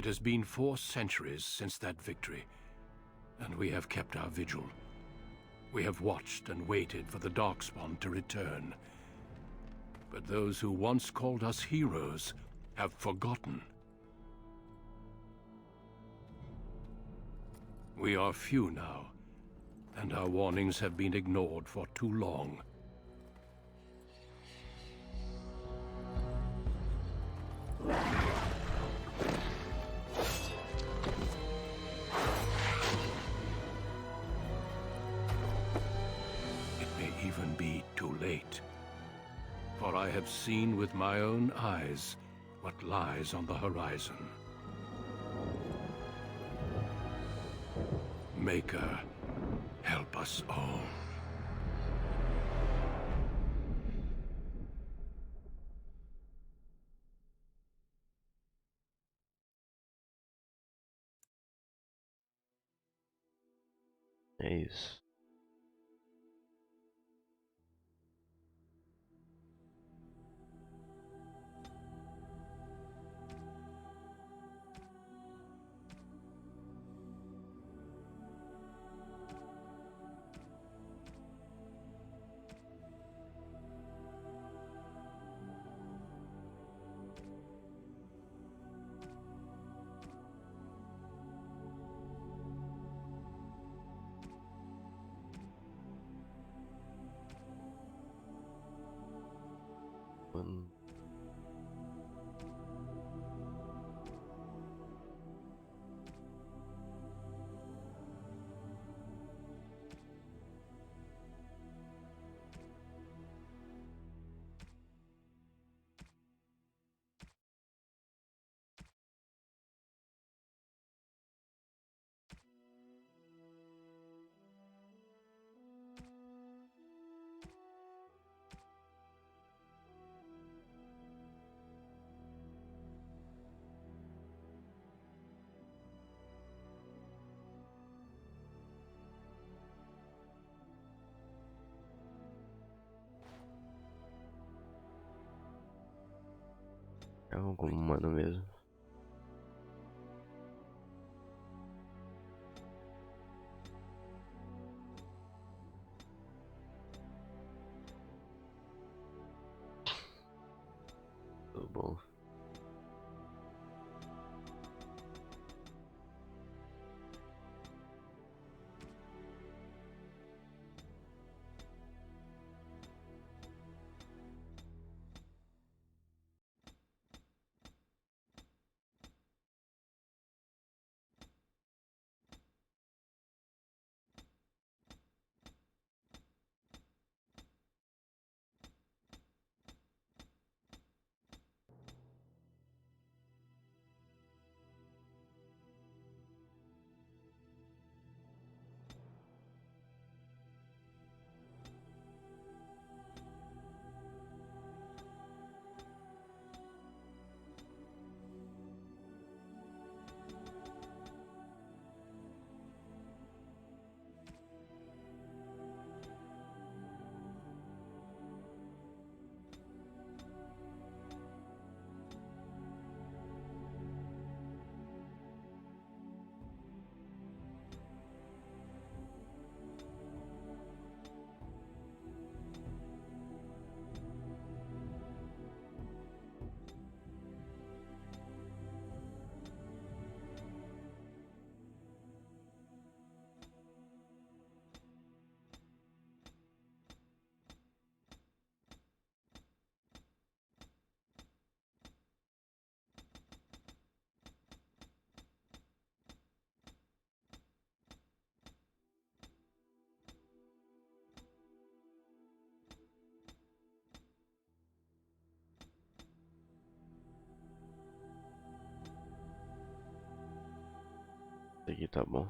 has been 4 centuries since that victory, and we have kept our vigil. We have watched and waited for the Darkspawn to return. But those who once called us heroes have forgotten. We are few now, and our warnings have been ignored for too long. It may even be too late. For I have seen with my own eyes what lies on the horizon. Maker, help us all. É isso. É algum humano mesmo. Tudo bom. Isso aqui tá bom.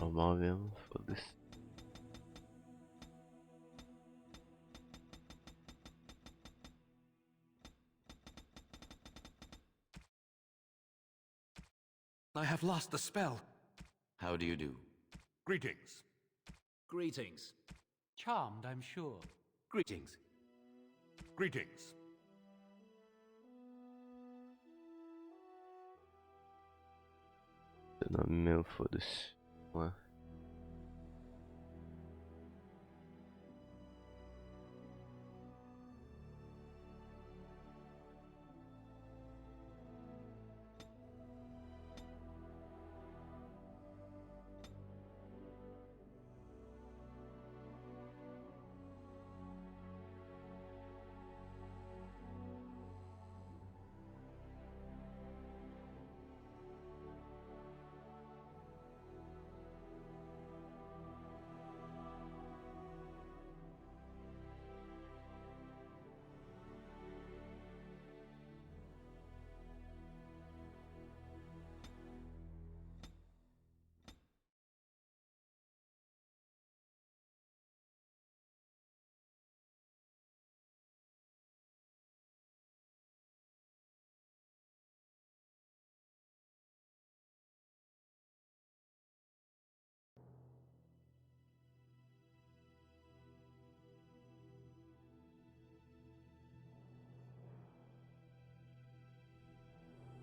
Normal mesmo, foda-se. I have lost the spell. How do you do? Greetings. Greetings. Charmed, I'm sure. Greetings. Greetings. Seu nome mesmo, foda-se. Vamos lá.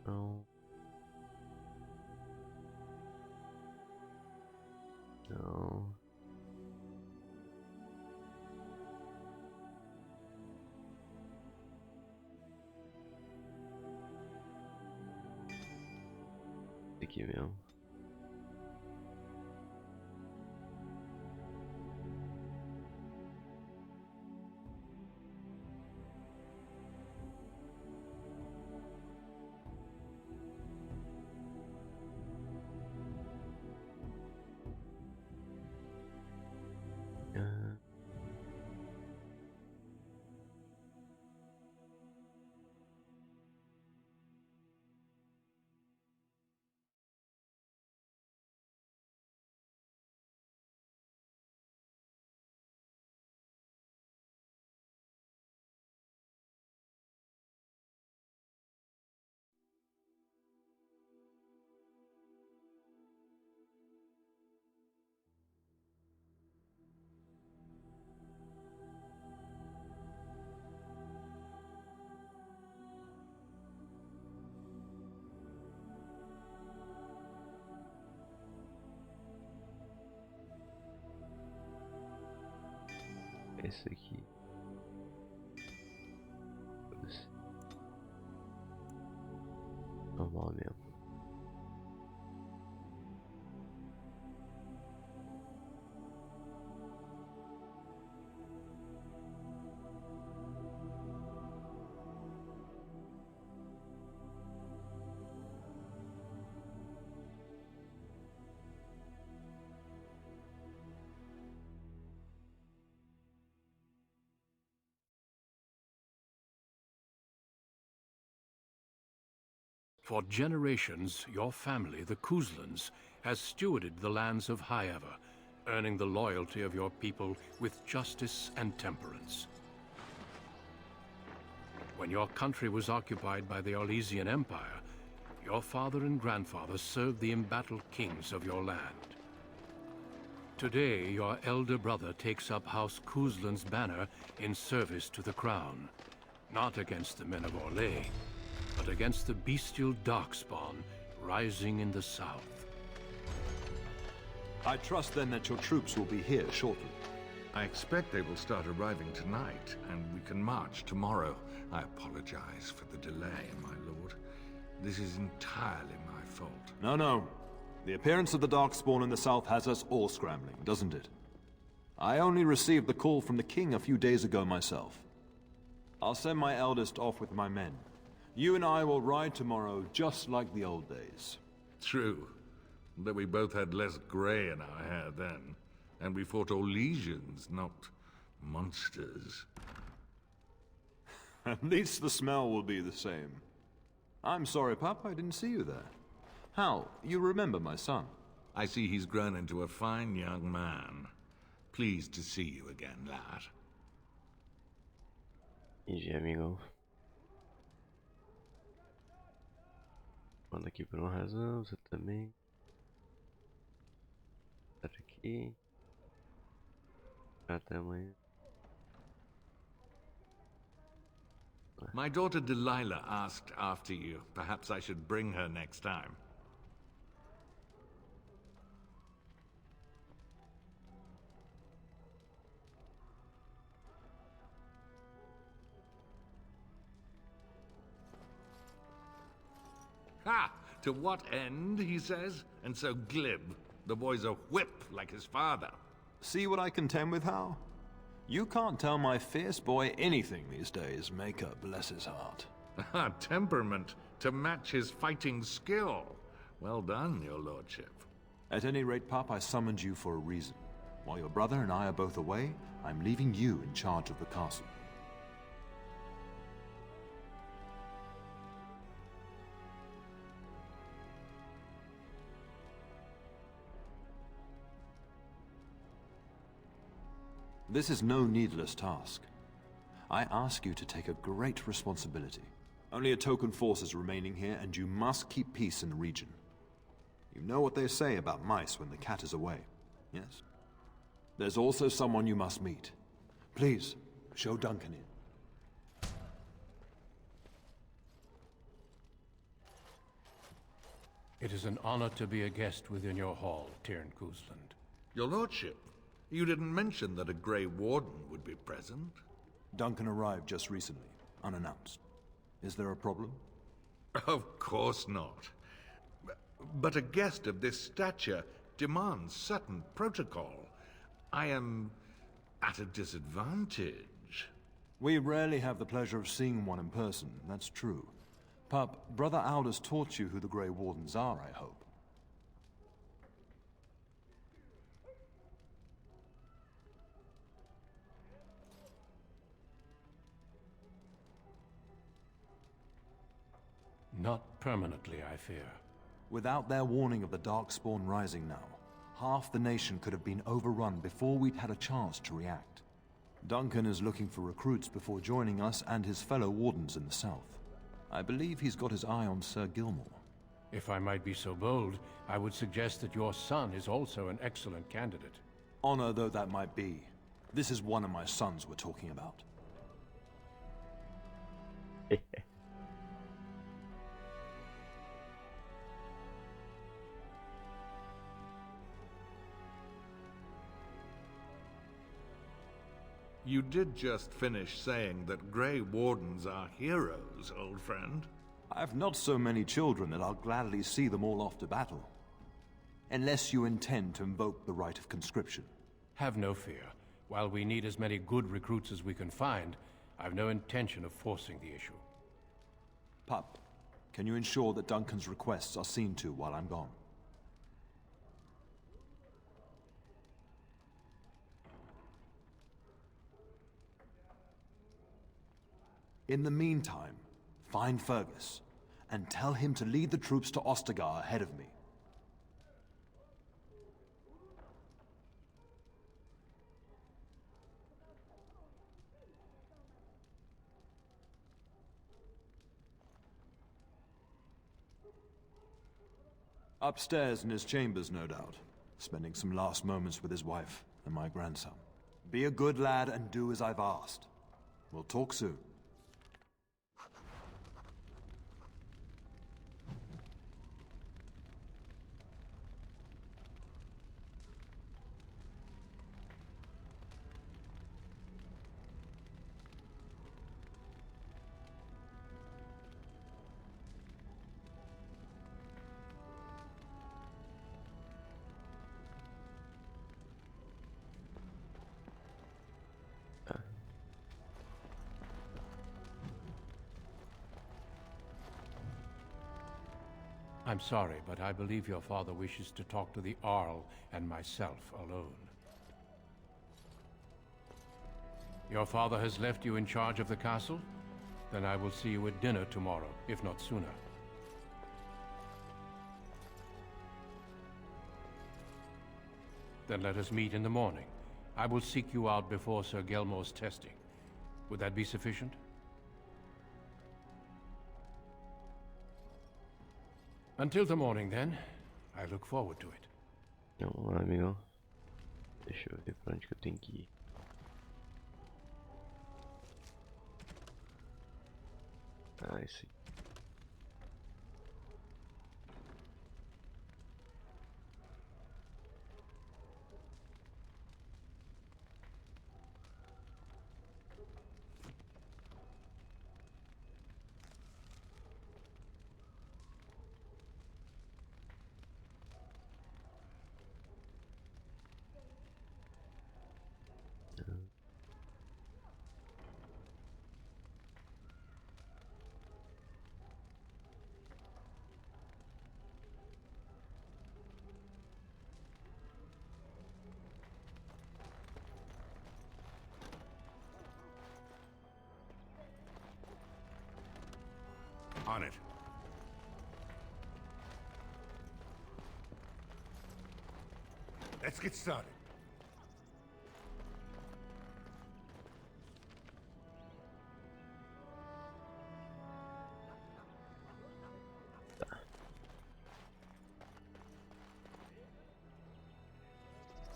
Não. Não. Aqui mesmo. Ah, esse aqui. Foda-se. Normal mesmo. For generations, your family, the Kuzlans, has stewarded the lands of Highever, earning the loyalty of your people with justice and temperance. When your country was occupied by the Orlesian Empire, your father and grandfather served the embattled kings of your land. Today, your elder brother takes up House Kuzlan's banner in service to the crown, not against the men of Orlais, but against the bestial darkspawn rising in the south. I trust then that your troops will be here shortly. I expect they will start arriving tonight, and we can march tomorrow. I apologize for the delay, my lord. This is entirely my fault. No. The appearance of the Darkspawn in the south has us all scrambling, doesn't it? I only received the call from the king a few days ago myself. I'll send my eldest off with my men. You and I will ride tomorrow just like the old days. True, but we both had less grey in our hair then, and we fought Orlesians, not monsters. At least the smell will be the same. I'm sorry, Pap, I didn't see you there. Hal, you remember my son? I see he's grown into a fine young man. Pleased to see you again, lad. GG, amigo. Manda aqui por uma razão, você também. Tá aqui. Até amanhã. My daughter Delilah asked after you. Perhaps I should bring her next time. Ha! To what end, he says? And so glib. The boy's a whip like his father. See what I contend with, Hal? You can't tell my fierce boy anything these days, Maker bless his heart. Temperament to match his fighting skill. Well done, your lordship. At any rate, Pup, I summoned you for a reason. While your brother and I are both away, I'm leaving you in charge of the castle. This is no needless task. I ask you to take a great responsibility. Only a token force is remaining here, and you must keep peace in the region. You know what they say about mice when the cat is away, yes? There's also someone you must meet. Please, show Duncan in. It is an honor to be a guest within your hall, Tyrn Cousland. Your lordship, you didn't mention that a Grey Warden would be present. Duncan arrived just recently, unannounced. Is there a problem? Of course not. But a guest of this stature demands certain protocol. I am at a disadvantage. We rarely have the pleasure of seeing one in person, that's true. Pup, Brother Aldous taught you who the Grey Wardens are, I hope. Not permanently, I fear. Without their warning of the Darkspawn rising now, half the nation could have been overrun before we'd had a chance to react. Duncan is looking for recruits before joining us and his fellow Wardens in the south. I believe he's got his eye on Sir Gilmore. If I might be so bold, I would suggest that your son is also an excellent candidate. Honor though that might be, this is one of my sons we're talking about. You did just finish saying that Grey Wardens are heroes, old friend. I've not so many children that I'll gladly see them all off to battle. Unless you intend to invoke the right of conscription. Have no fear. While we need as many good recruits as we can find, I've no intention of forcing the issue. Pup, can you ensure that Duncan's requests are seen to while I'm gone? In the meantime, find Fergus, and tell him to lead the troops to Ostagar ahead of me. Upstairs in his chambers, no doubt, spending some last moments with his wife and my grandson. Be a good lad and do as I've asked. We'll talk soon. I'm sorry, but I believe your father wishes to talk to the Arl and myself alone. Your father has left you in charge of the castle? Then I will see you at dinner tomorrow, if not sooner. Then let us meet in the morning. I will seek you out before Sir Gelmore's testing. Would that be sufficient? Until the morning, then. I look forward to it. Vamos lá, amigo. Deixa eu ver pra onde que eu tenho que ir. Ah, esse aqui. On it. Let's get started.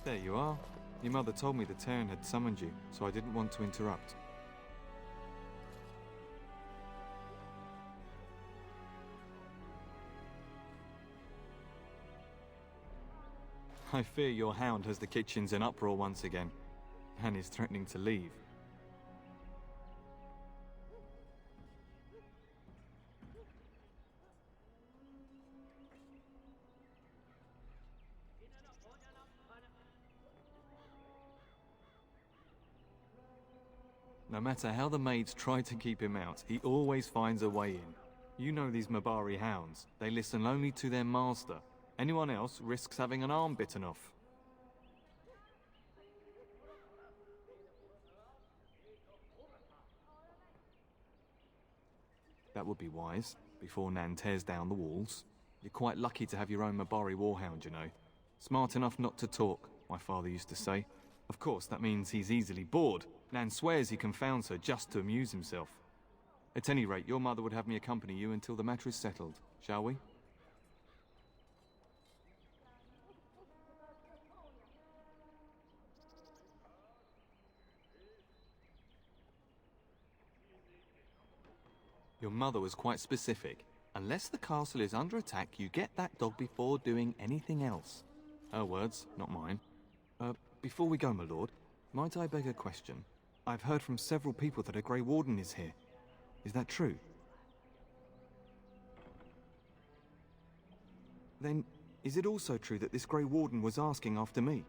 There you are. Your mother told me the Terran had summoned you, so I didn't want to interrupt. I fear your hound has the kitchens in uproar once again, and is threatening to leave. No matter how the maids try to keep him out, he always finds a way in. You know these Mabari hounds. They listen only to their master. Anyone else risks having an arm bitten off. That would be wise, before Nan tears down the walls. You're quite lucky to have your own Mabari warhound, you know. Smart enough not to talk, my father used to say. Of course, that means he's easily bored. Nan swears he confounds her just to amuse himself. At any rate, your mother would have me accompany you until the matter is settled, shall we? Your mother was quite specific. Unless the castle is under attack, you get that dog before doing anything else. Her words, not mine. Before we go, my lord, might I beg a question? I've heard from several people that a Grey Warden is here. Is that true? Then, is it also true that this Grey Warden was asking after me?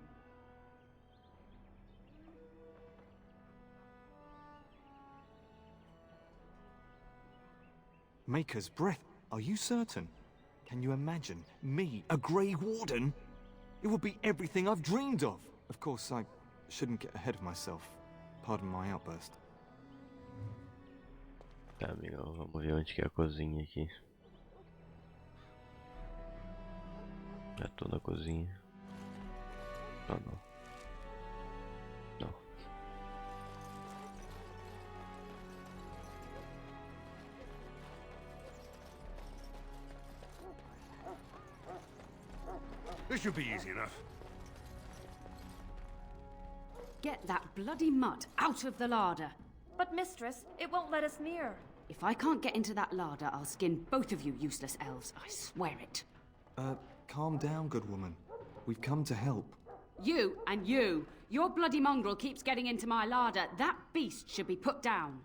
Maker's breath, are you certain? Can you imagine me, a Grey Warden? It would be everything I've dreamed of. Of course, I shouldn't get ahead of myself. Pardon my outburst. Tá, amigo, vamos ver onde que é a cozinha aqui. Já tô na cozinha. Ah, não. Não. This should be easy enough. Get that bloody mutt out of the larder. But mistress, it won't let us near. If I can't get into that larder, I'll skin both of you useless elves, I swear it. Calm down, good woman. We've come to help. You and you. Your bloody mongrel keeps getting into my larder. That beast should be put down.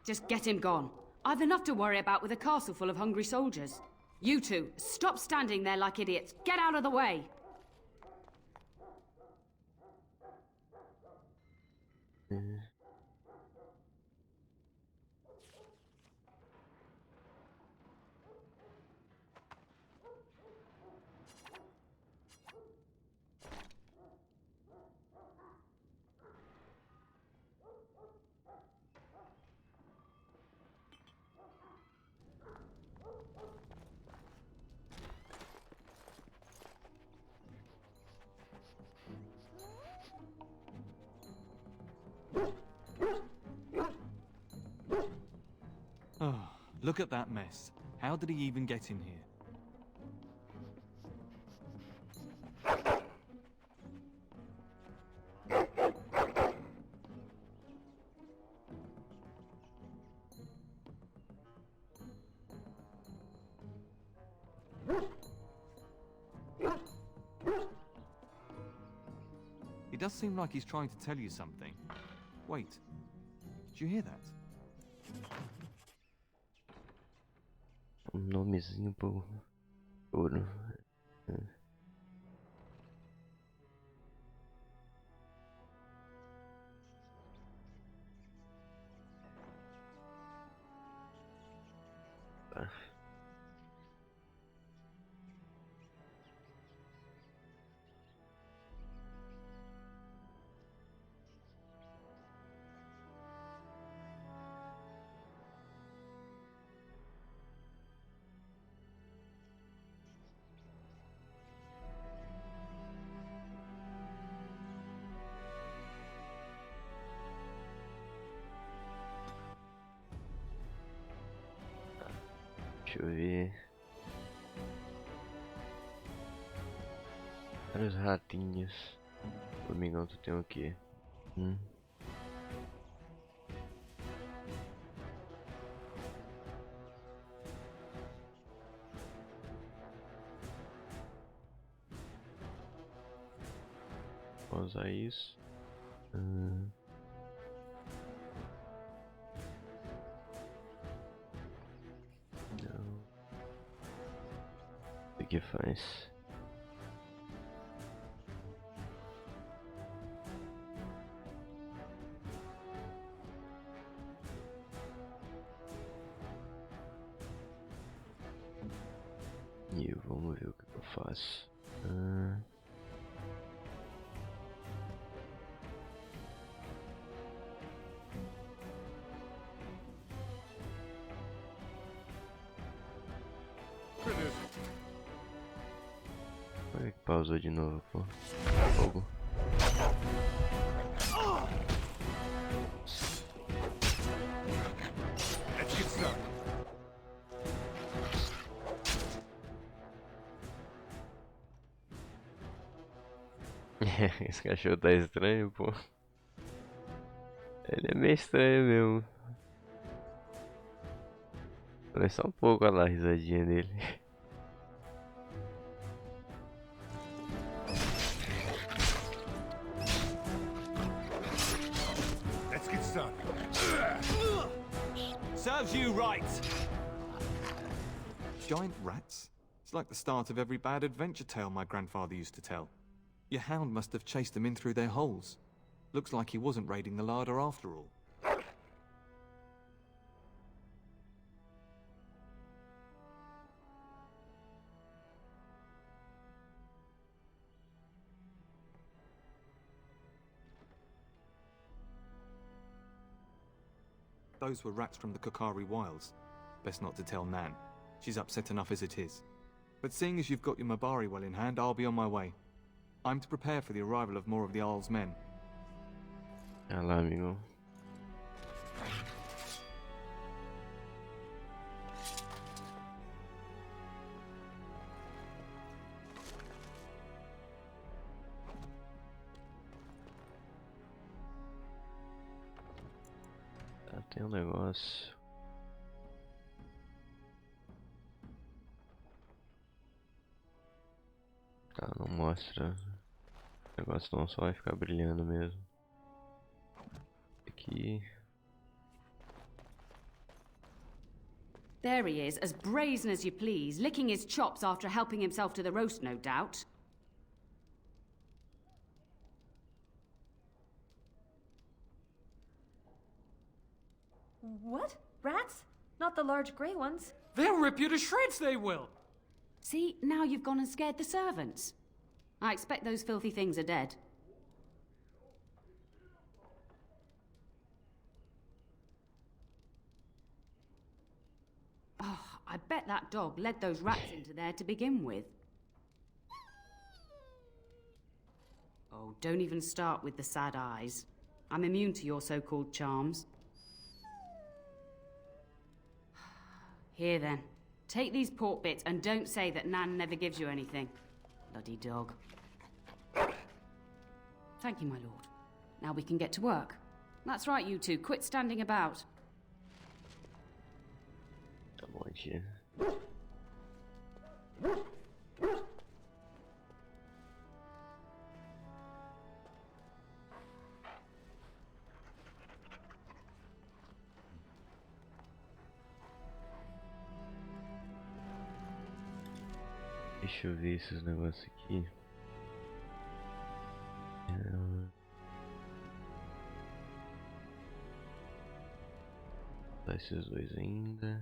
Just get him gone. I've enough to worry about with a castle full of hungry soldiers. You two, stop standing there like idiots. Get out of the way. Look at that mess. How did he even get in here? He does seem like he's trying to tell you something. Wait, did you hear that? Nomezinho por ouro. Tá. Deixa eu ver. Vários ratinhos. Domingão, tu tem o quê? Vou usar isso. Não. O que faz? E vamos ver o que eu faço. Olha que pausou de novo, pô. Fogo. Let's get started. Esse cachorro tá estranho, pô. Ele é meio estranho mesmo. Olha só um pouco, olha lá a risadinha dele. Let's get started. Serves you right! Giant rats? It's like the start of every bad adventure tale my grandfather used to tell. Your hound must have chased them in through their holes. Looks like he wasn't raiding the larder after all. Those were rats from the Kokari Wilds. Best not to tell Nan. She's upset enough as it is. But seeing as you've got your Mabari well in hand, I'll be on my way. I'm to prepare for the arrival of more of the Jarl's men. Olha lá, amigo. Tá, tem um negócio. Tá, não mostra. O negócio não só vai ficar brilhando mesmo. Aqui. There he is, as brazen as you please, licking his chops after helping himself to the roast, no doubt. What? Rats? Not the large grey ones. They'll rip you to shreds, they will! See, now you've gone and scared the servants. I expect those filthy things are dead. Oh, I bet that dog led those rats into there to begin with. Oh, don't even start with the sad eyes. I'm immune to your so-called charms. Here then. Take these pork bits and don't say that Nan never gives you anything. Bloody dog. Thank you, my lord. Now we can get to work. That's right, you two. Quit standing about. Tá bom, tia. Deixa eu ver esses negócios aqui. Tá esses dois ainda.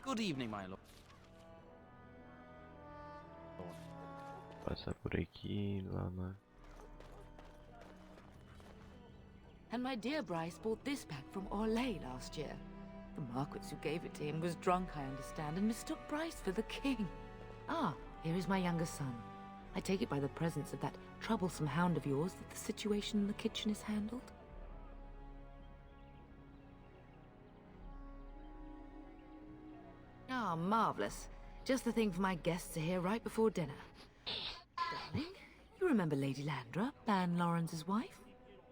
Good evening, my lord. Passar por aqui, lá na... And my dear Bryce bought this pack from Orlais last year. The Marquis who gave it to him was drunk, I understand, and mistook Bryce for the king. Ah, here is my younger son. I take it by the presence of that troublesome hound of yours that the situation in the kitchen is handled? Ah, marvelous. Just the thing for my guests to hear right before dinner. Darling, you remember Lady Landra, Ban Lawrence's wife?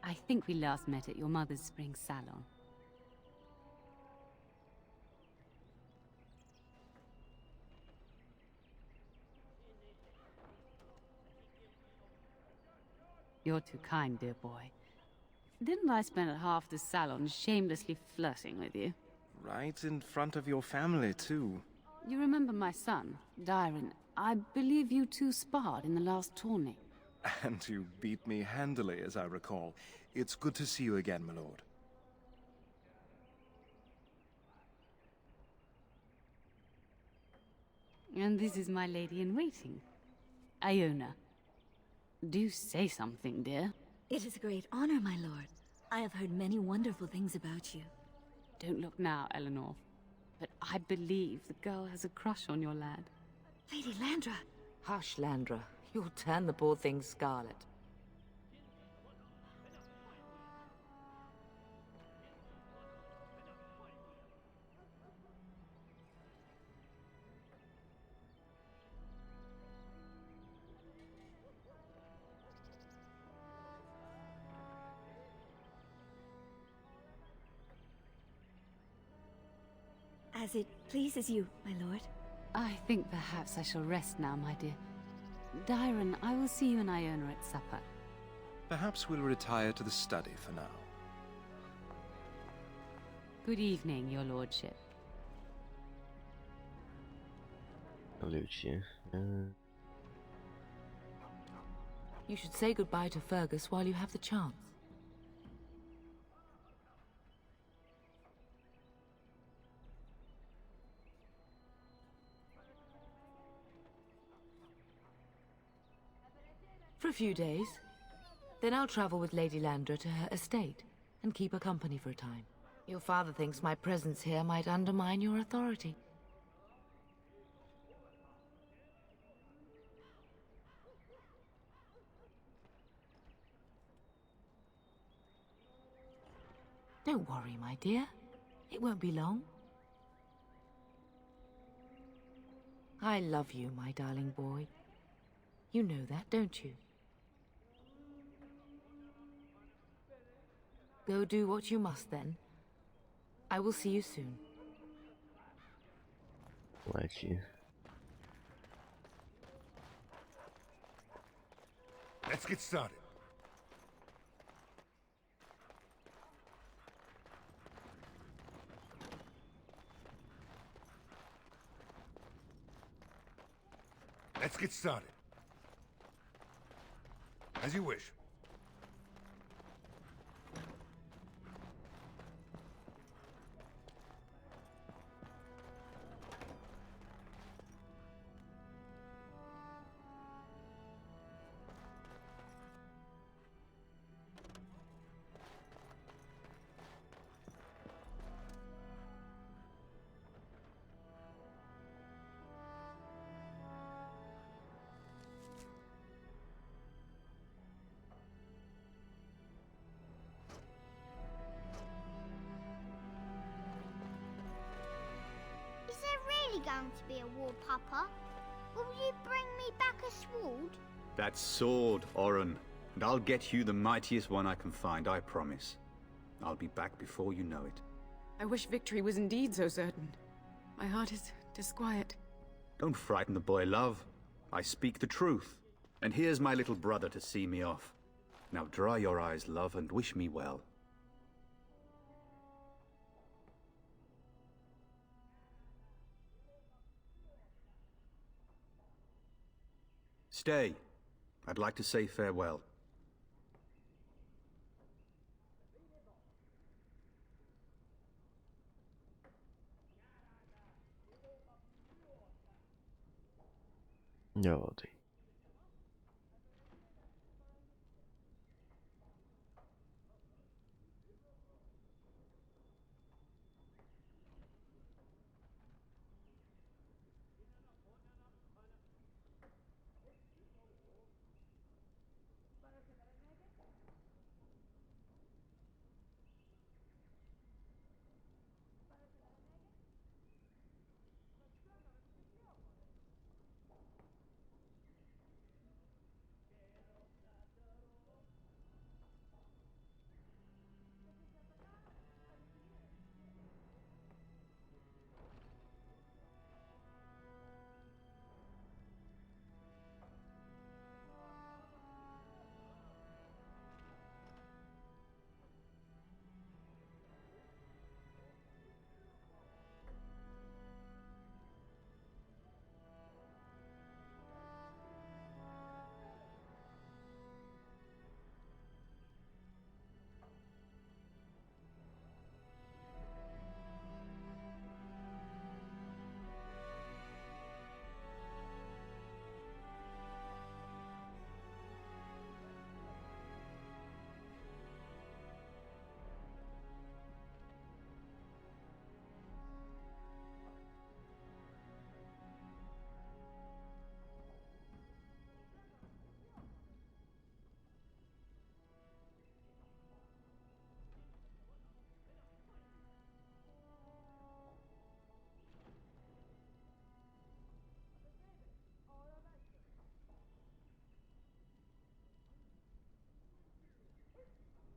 I think we last met at your mother's spring salon. You're too kind, dear boy. Didn't I spend half the salon shamelessly flirting with you? Right in front of your family, too. You remember my son, Dyron. I believe you two sparred in the last tourney. And you beat me handily, as I recall. It's good to see you again, my lord. And this is my lady-in-waiting, Iona. Do say something, dear. It is a great honor, my lord. I have heard many wonderful things about you. Don't look now, Eleanor. But I believe the girl has a crush on your lad. Lady Landra! Hush, Landra. You'll turn the poor thing scarlet. As it pleases you, my lord. I think perhaps I shall rest now, my dear. Dyron, I will see you and Iona at supper. Perhaps we'll retire to the study for now. Good evening, your lordship. Valeu, tia. You should say goodbye to Fergus while you have the chance. For a few days. Then I'll travel with Lady Landra to her estate and keep her company for a time. Your father thinks my presence here might undermine your authority. Don't worry, my dear. It won't be long. I love you, my darling boy. You know that, don't you? Go do what you must, then. I will see you soon. Bless you. Let's get started. Let's get started. As you wish. Is there really going to be a war, Papa? Will you bring me back a sword? That sword, Oren. And I'll get you the mightiest one I can find, I promise. I'll be back before you know it. I wish victory was indeed so certain. My heart is disquiet. Don't frighten the boy, love. I speak the truth. And here's my little brother to see me off. Now dry your eyes, love, and wish me well. Stay. I'd like to say farewell. Já voltei.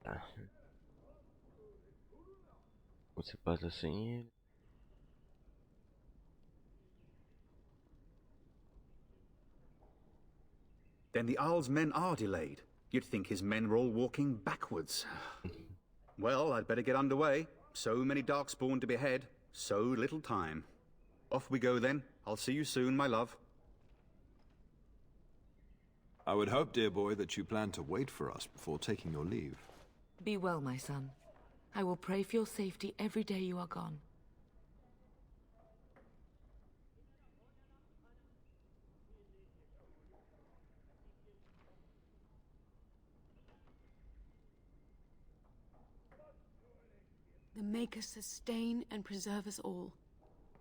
Tá. Você passa sem ele. Then the Arl's men are delayed. You'd think his men were all walking backwards. Well, I'd better get underway. So many Darkspawn to behead, so little time. Off we go then. I'll see you soon, my love. I would hope, dear boy, that you plan to wait for us before taking your leave. Be well, my son. I will pray for your safety every day you are gone. The Maker sustain and preserve us all.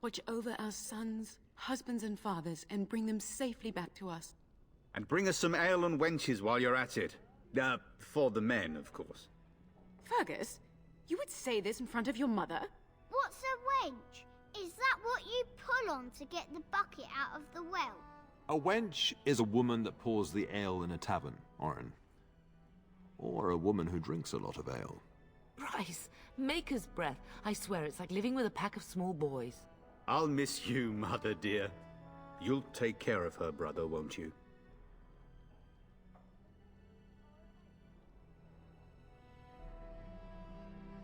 Watch over our sons, husbands and fathers, and bring them safely back to us. And bring us some ale and wenches while you're at it. For the men, of course. Fergus, You would say this in front of your mother? What's a wench? Is that what you pull on to get the bucket out of the well? A wench is a woman that pours the ale in a tavern, Orin. Or a woman who drinks a lot of ale. Bryce, maker's breath. I swear it's like living with a pack of small boys. I'll miss you, Mother dear. You'll take care of her, brother, won't you?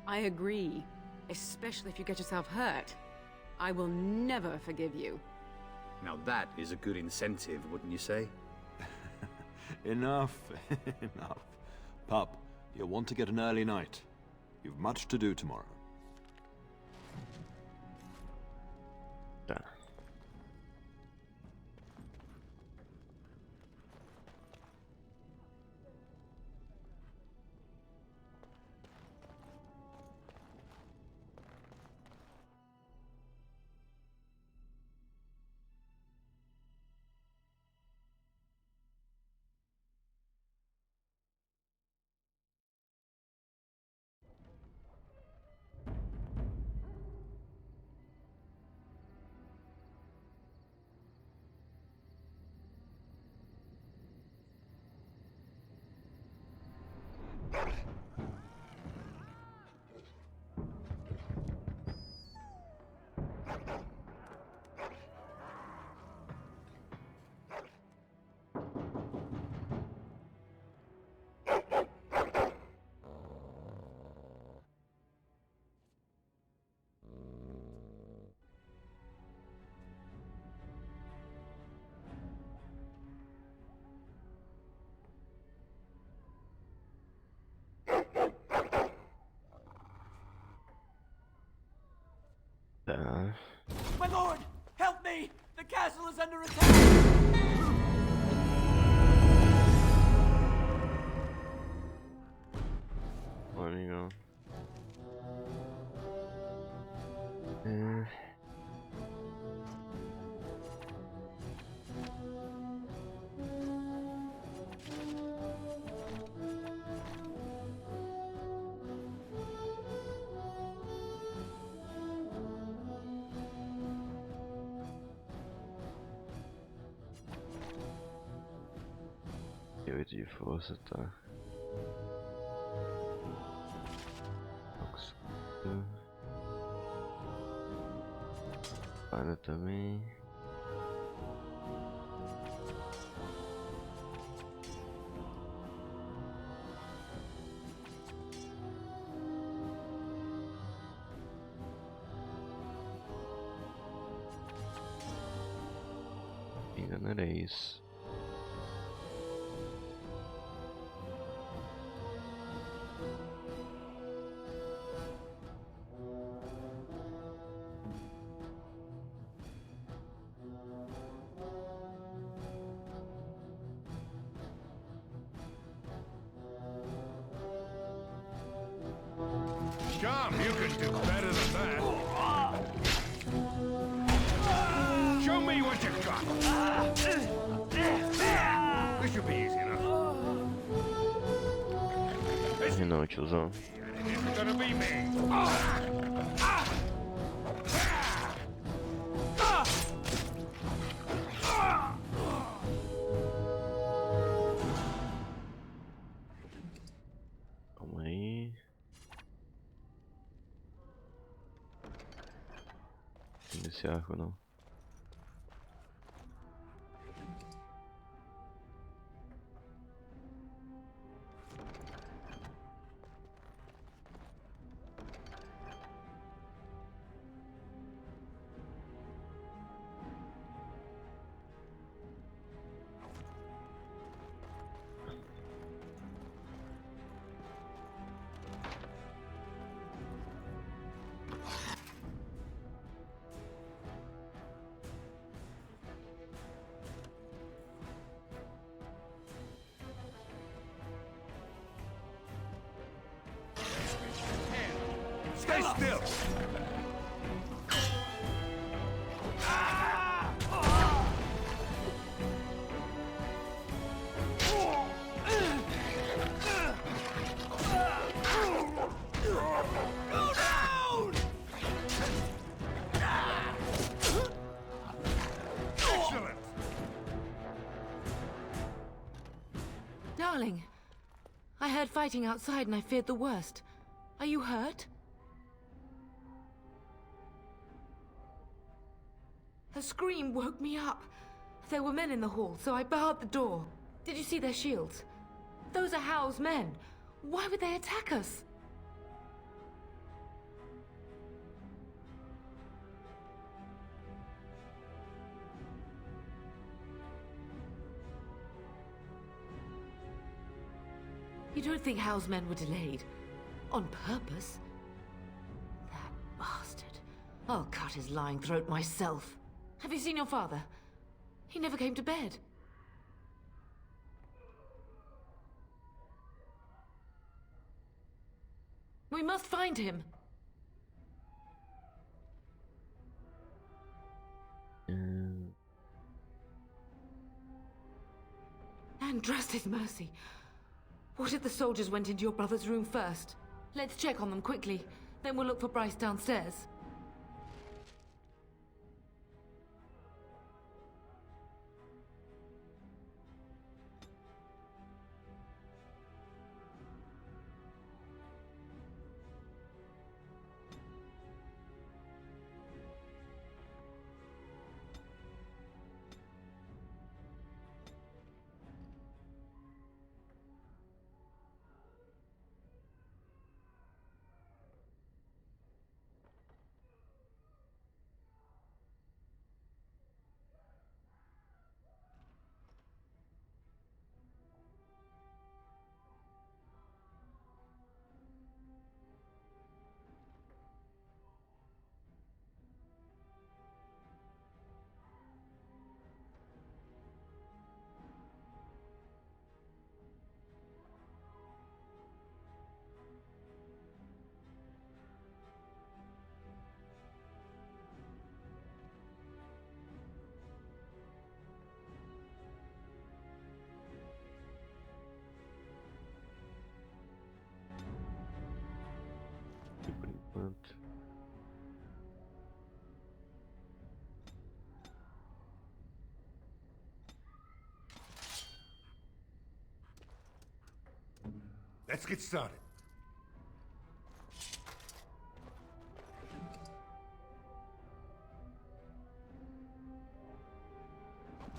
I agree. Especially if you get yourself hurt. I will never forgive you. Now that is a good incentive, wouldn't you say? Enough, enough. Pup, you'll want to get an early night. You've much to do tomorrow. Tá. Tá. My lord, help me! The castle is under attack! Legal. De força, tá. Espada também. Ainda não era isso. Come, you can do better than that. Show me what you've got. This should be easy enough. Não, tiozão. It's gonna be me. Calma aí. Tem esse arco não. Stay still. Darling, I heard fighting outside and I feared the worst. Are you hurt? Her scream woke me up. There were men in the hall, so I barred the door. Did you see their shields? Those are Howl's men. Why would they attack us? You don't think Howl's men were delayed? On purpose? That bastard. I'll cut his lying throat myself. Have you seen your father? He never came to bed. We must find him. And trust his mercy. What if the soldiers went into your brother's room first? Let's check on them quickly. Then we'll look for Bryce downstairs. Por enquanto. Let's get started.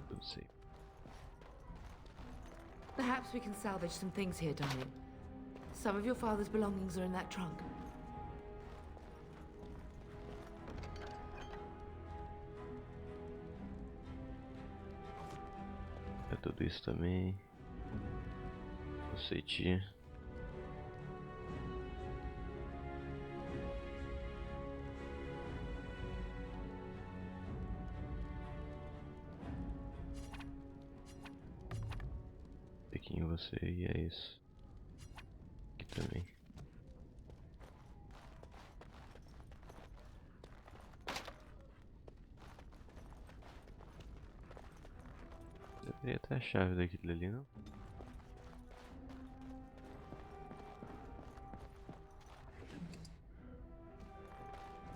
Let's see. Perhaps we can salvage some things here, darling. Some of your father's belongings are in that trunk. É tudo isso também. Aceitinha. Aqui em você e é isso. Aqui também. Deveria ter a chave daquilo ali, não?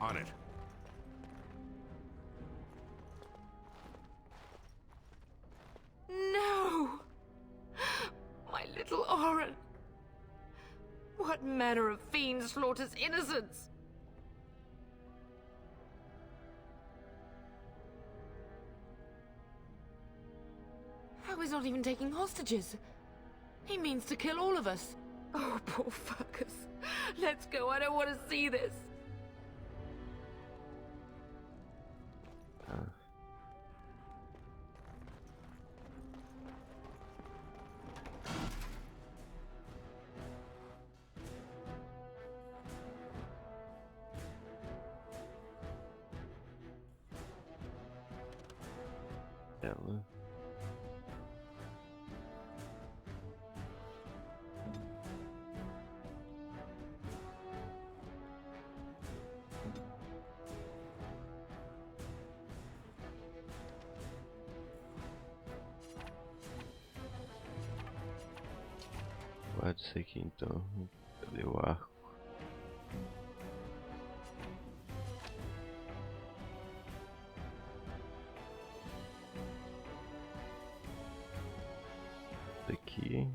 On it. No! My little Oren! What manner of fiend slaughters innocents? How is not even taking hostages? He means to kill all of us. Oh, poor fuckers. Let's go, I don't want to see this. Ela. Pode ser aqui então. Cadê o arco? Aqui.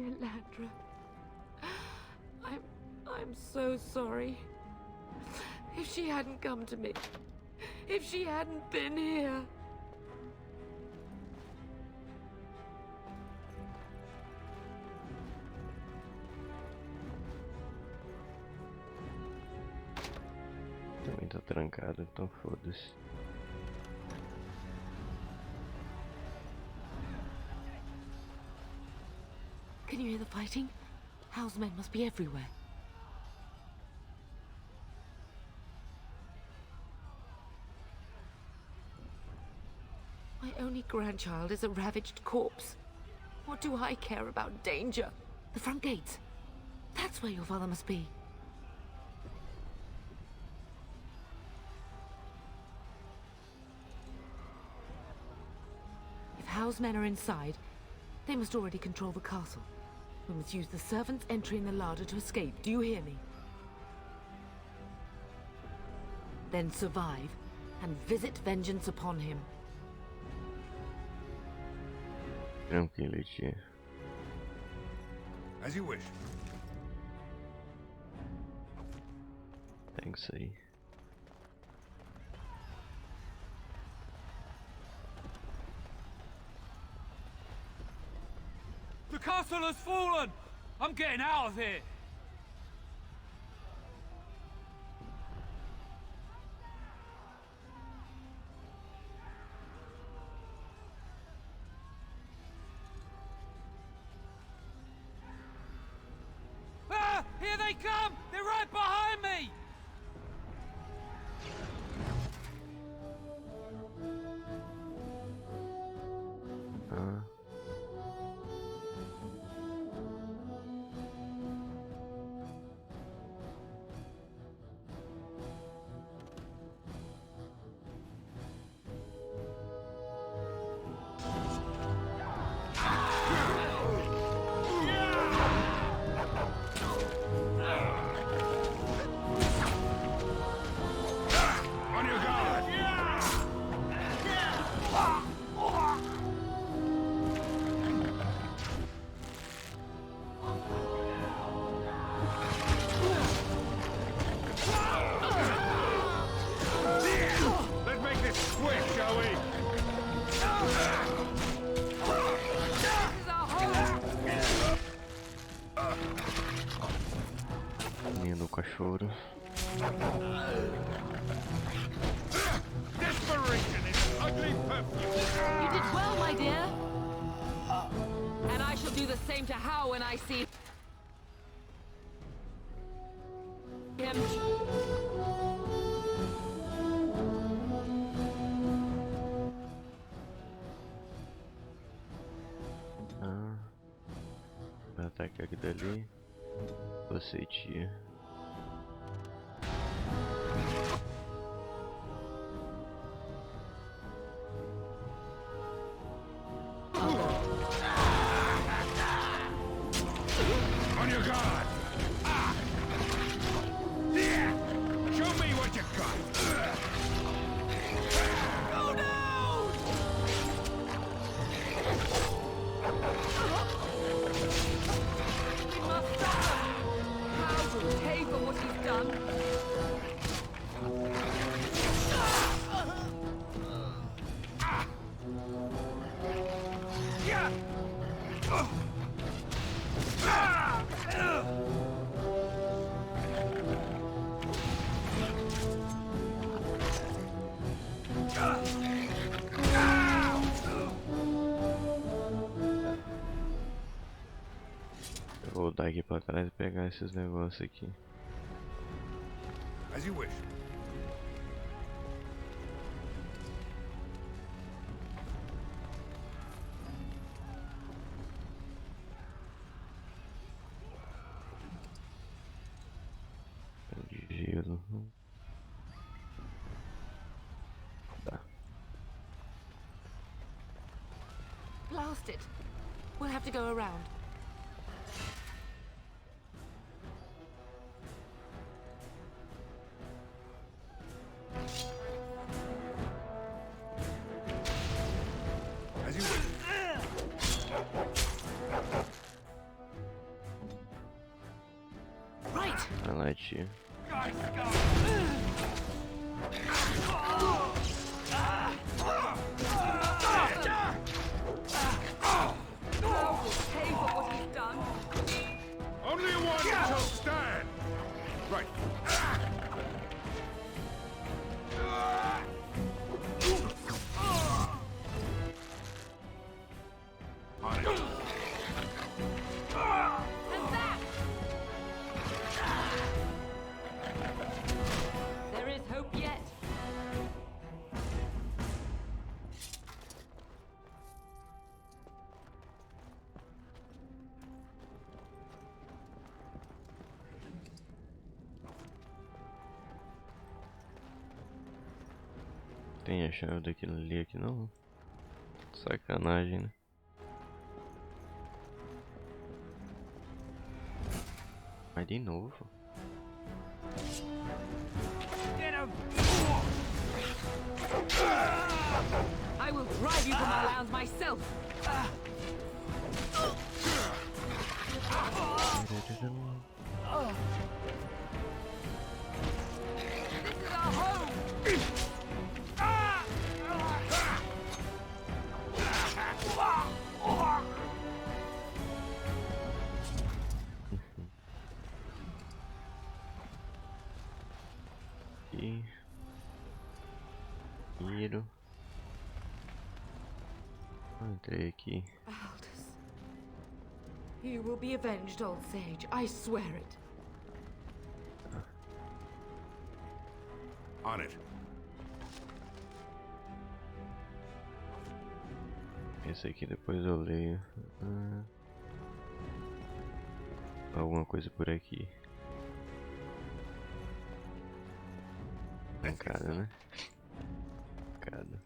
Elandra. I'm so sorry. If she hadn't come to me, if she hadn't been here. Também tá trancado, então foda-se. Can you hear the fighting? Hal's men must be everywhere. My only grandchild is a ravaged corpse. What do I care about danger? The front gates. That's where your father must be. If Hal's men are inside, they must already control the castle. We must use the servants' entry in the larder to escape. Do you hear me? Then survive and visit vengeance upon him. Tranquilo, tia. As you wish. Thanks aí. The castle has fallen! I'm getting out of here! Ah! Here they come! They're right behind me! Linha do cachorro. Desperation is ugly perfume. You did well, my dear. And I shall do the same to Hal when I see him. Vai atacar aqui dali. Você, tia. On your guard! Yeah! Show me what you got! Go down! We must stop him! Hal will pay for what he's done. Eu vou voltar aqui pra trás e pegar esses negócios aqui. As you wish. De gelo. Tá. Blast it. We'll have to go around. As you wish. latia. Only one shall stand! Right. On it. There is hope yet. Tem a chave daquilo ali aqui não? Sacanagem, né? Mas de novo. I will drive you from our lands myself. This is our home. E giro. Entrei aqui. Aldous, you will be avenged, old sage. I swear it. On it. Esse aqui depois eu leio. Alguma coisa por aqui. Pancada, né? Pancada.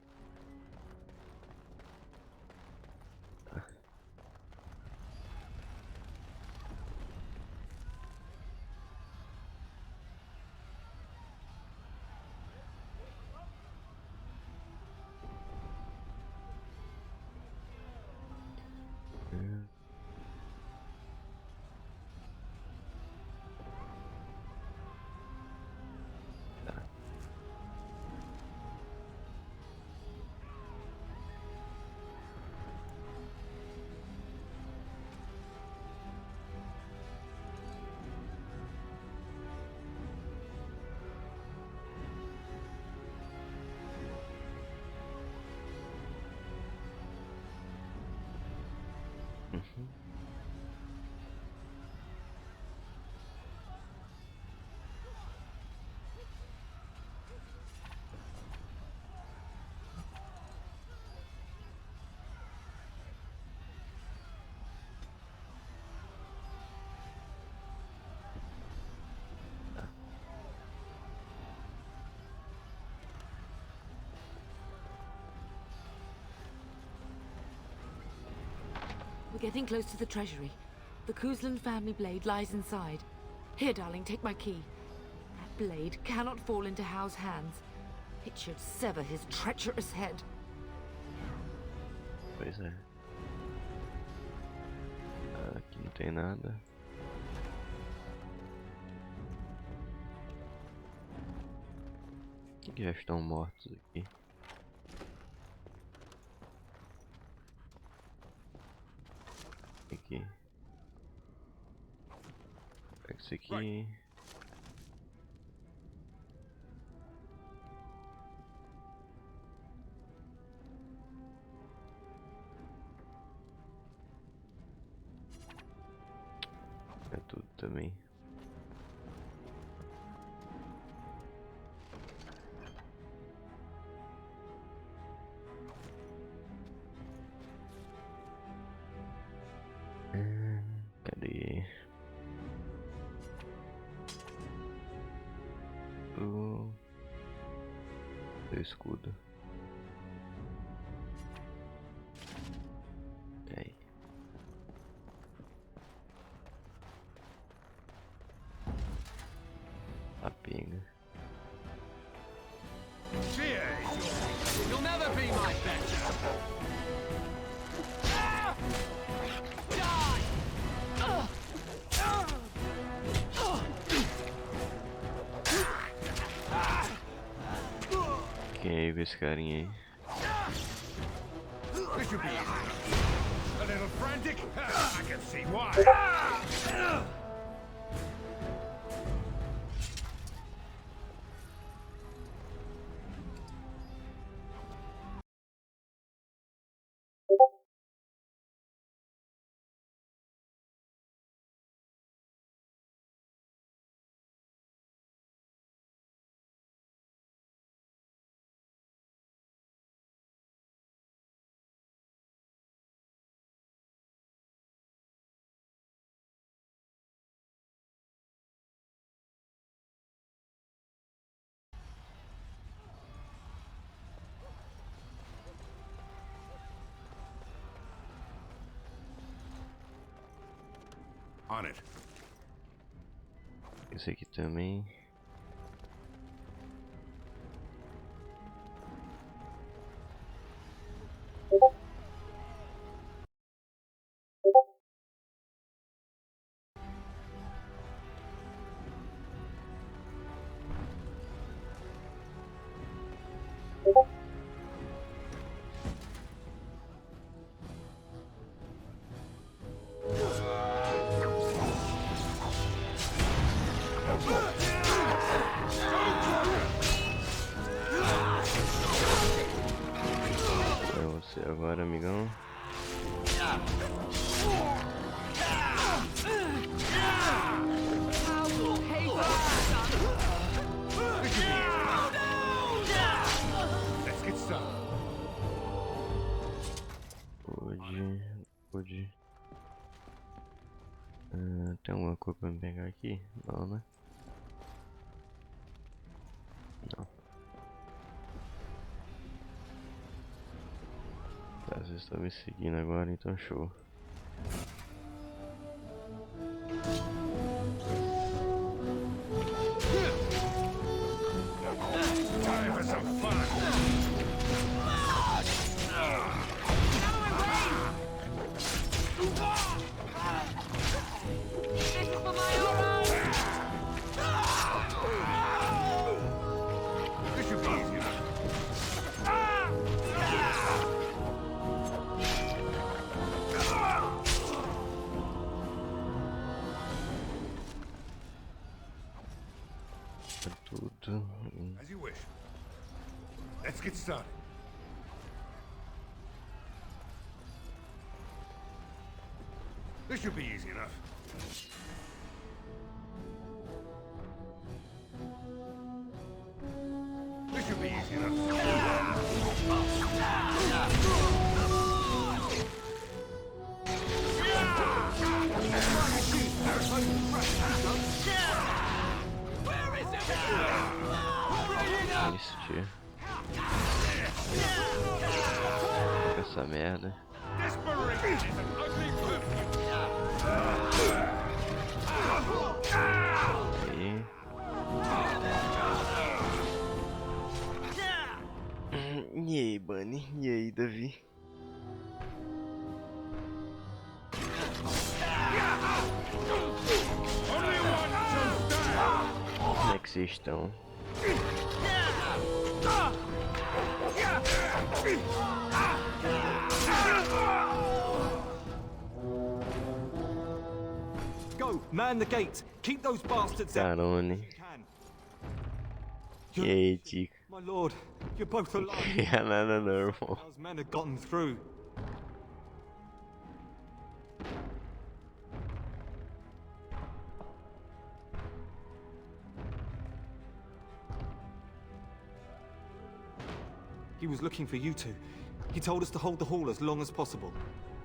We're getting close to the treasury. The Kuzlan family blade lies inside. Here, darling, take my key. That blade cannot fall into Hao's hands. It should sever his treacherous head. Pois é. Aqui não tem nada. Que já estão mortos aqui. Aqui. Pega isso aqui. É tudo também. Cadê? O escudo. Aí. A pinga. You'll never be my better. Die! com esse carinha aí. This should be easy enough. A little frantic? I can see why. On it. Esse aqui também. É você agora, amigão. Let's get started. Pode. Tem alguma coisa pra me pegar aqui? Não, né? Não. Tá, vocês estão me seguindo agora, então show. Time for some fun. This should be easy enough. Tudo. As you wish. Let's get started. This should be easy enough. This should be easy enough. Isso, tio. Pega essa merda. Desperation is an ugly word. Aí. E aí, Bunny? E aí, Davi? Como é que vocês estão? Go, man the gates. Keep those bastards out. Carone. E aí, Tico? My lord, you're both alive. É nada não, irmão. Those men have gotten through. He was looking for you two. He told us to hold the hall as long as possible.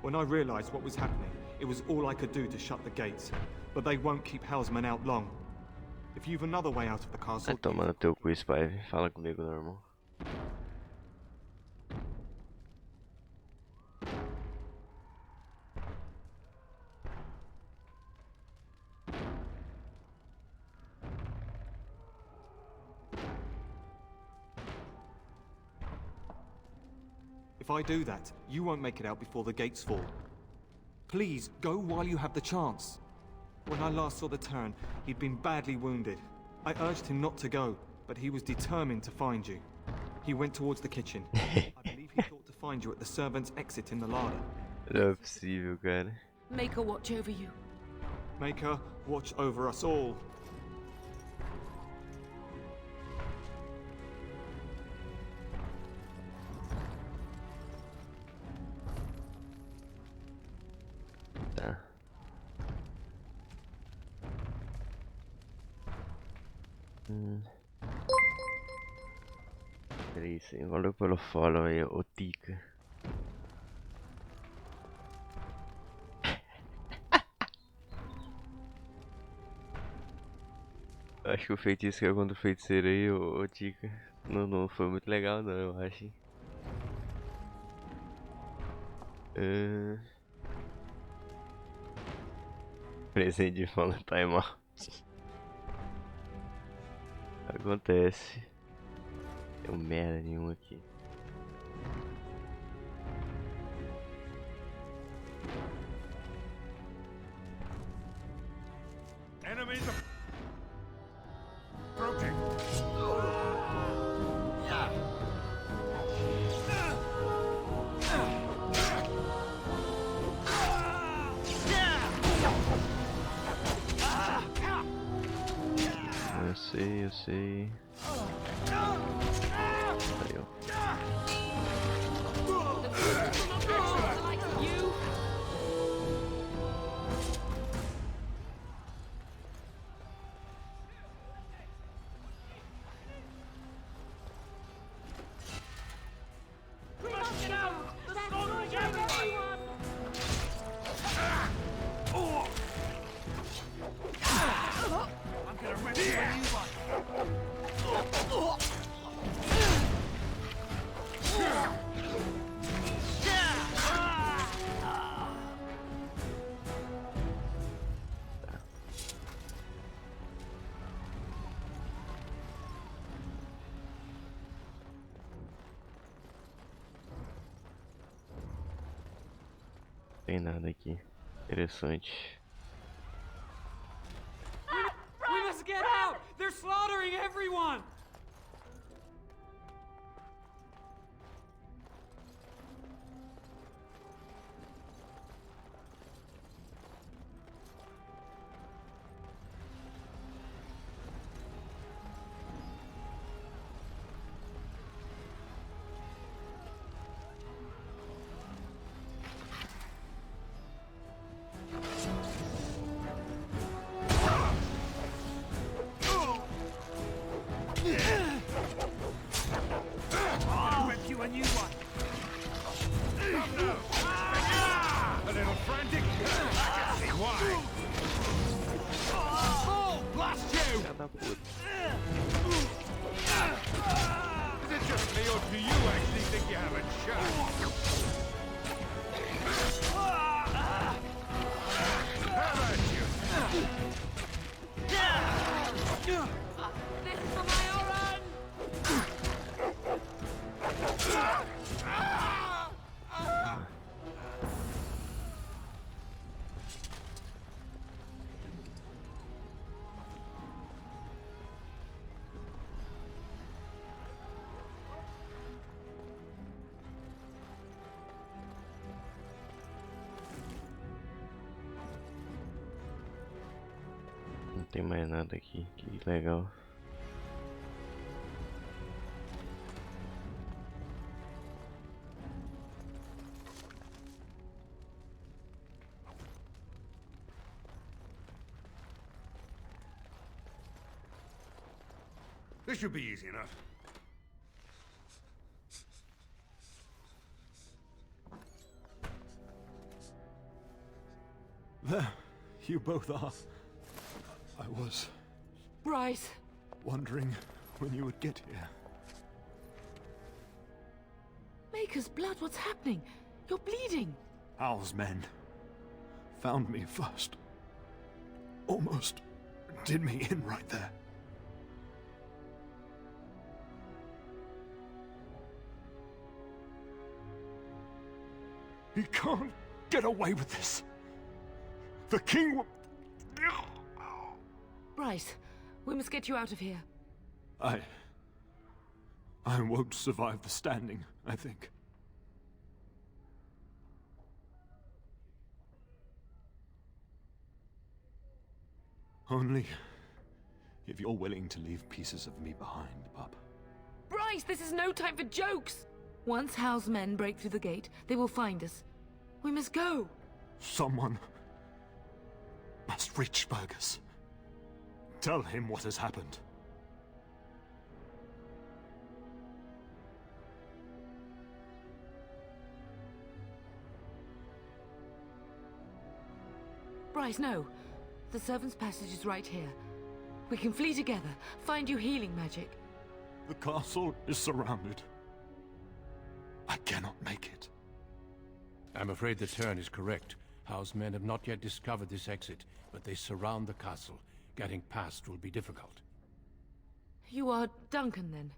When I realized what was happening, it was all I could do to shut the gates. But they won't keep Houseman out long. If you've another way out of the castle... Vai tomar no teu cu, Spy. Fala comigo, meu irmão. If I do that, you won't make it out before the gates fall. Please, go while you have the chance. When I last saw the Turn, he'd been badly wounded. I urged him not to go, but he was determined to find you. He went towards the kitchen. I believe he thought to find you at the servants' exit in the larder. Não é possível, cara. Make her watch over you. Make her watch over us all. Tá. É isso aí. Valeu pelo follow aí, ô Tica. Acho que o feitiço que é contra o feiticeiro aí, ô Tica, não foi muito legal não, eu acho. Presente de Valentine mal. Acontece. Tem merda nenhuma aqui. Enemies approaching. Eu sei. Aí, ó. Tem nada aqui interessante. We must get out! They're slaughtering everyone! A little frantic? I can see why. Oh, blast you! Is it just me, or do you actually think you have a chance? How about you? This is my run! Não tem mais nada aqui, que legal. This should be easy enough. There, you both are. I was Bryce! wondering when you would get here. Maker's blood, what's happening? You're bleeding. Al's men found me first. Almost did me in right there. He can't get away with this. The king will... Bryce, we must get you out of here. I won't survive the standing, I think. Only if you're willing to leave pieces of me behind, pup. Bryce, this is no time for jokes! Once Hal's men break through the gate, they will find us. We must go! Someone must reach Fergus. Tell him what has happened. Bryce, no. The servant's passage is right here. We can flee together, find you healing magic. The castle is surrounded. I cannot make it. I'm afraid the turn is correct. Howe's men have not yet discovered this exit, but they surround the castle. Getting past will be difficult. You are Duncan, then?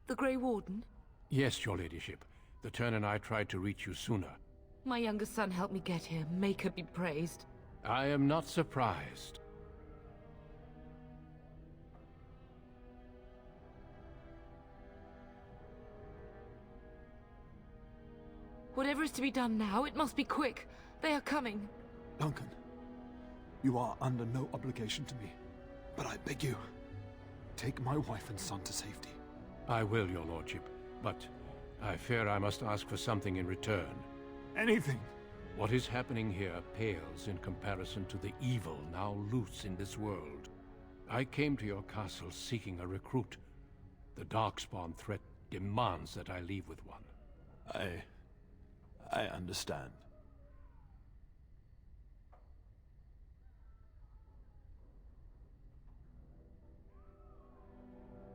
The Grey Warden? Yes, your ladyship. The turn and I tried to reach you sooner. My younger son helped me get here. Make her be praised. I am not surprised. Whatever is to be done now, it must be quick. They are coming. Duncan, you are under no obligation to me. But I beg you, take my wife and son to safety. I will, your lordship. But I fear I must ask for something in return. Anything. What is happening here pales in comparison to the evil now loose in this world. I came to your castle seeking a recruit. The Darkspawn threat demands that I leave with one. I understand.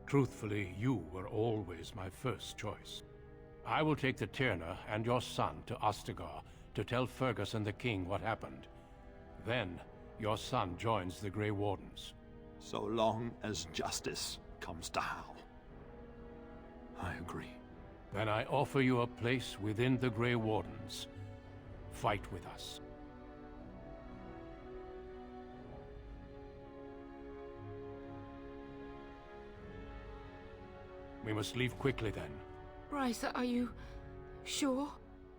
Truthfully, you were always my first choice. I will take the Tyrna and your son to Ostagar to tell Fergus and the king what happened. Then, your son joins the Grey Wardens. So long as justice comes to Hal. I agree. Then I offer you a place within the Grey Wardens. Fight with us. We must leave quickly then. Bryce, are you sure?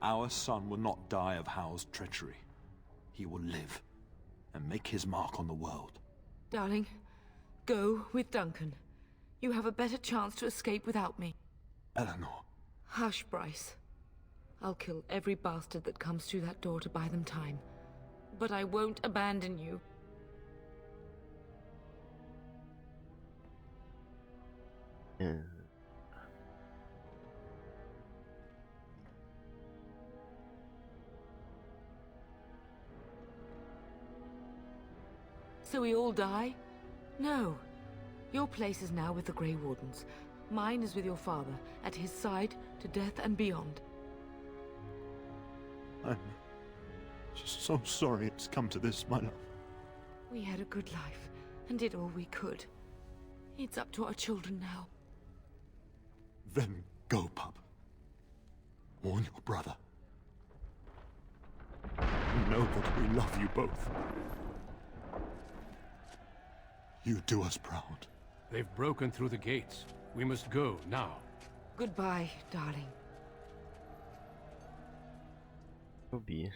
Our son will not die of Hal's treachery. He will live and make his mark on the world. Darling, go with Duncan. You have a better chance to escape without me. Eleanor. Hush, Bryce. I'll kill every bastard that comes through that door to buy them time. But I won't abandon you. So we all die? No. Your place is now with the Grey Wardens. Mine is with your father, at his side, to death and beyond. I'm just so sorry it's come to this, my love. We had a good life, and did all we could. It's up to our children now. Then go, pup. Warn your brother. Know that we love you both. You do us proud. They've broken through the gates. We must go now. Goodbye, darling. Tobias.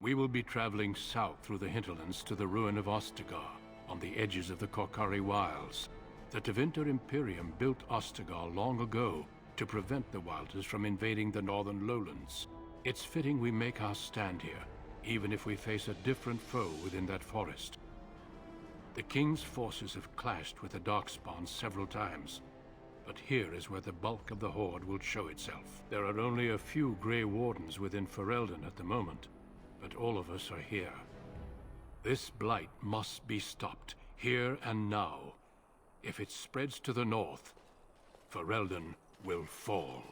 We will be traveling south through the hinterlands to the ruin of Ostagar, on the edges of the Korkari Wilds. The Tevinter Imperium built Ostagar long ago to prevent the Wilders from invading the northern lowlands. It's fitting we make our stand here, even if we face a different foe within that forest. The King's forces have clashed with the Darkspawn several times, but here is where the bulk of the Horde will show itself. There are only a few Grey Wardens within Ferelden at the moment, but all of us are here. This blight must be stopped, here and now. If it spreads to the north, Ferelden will fall.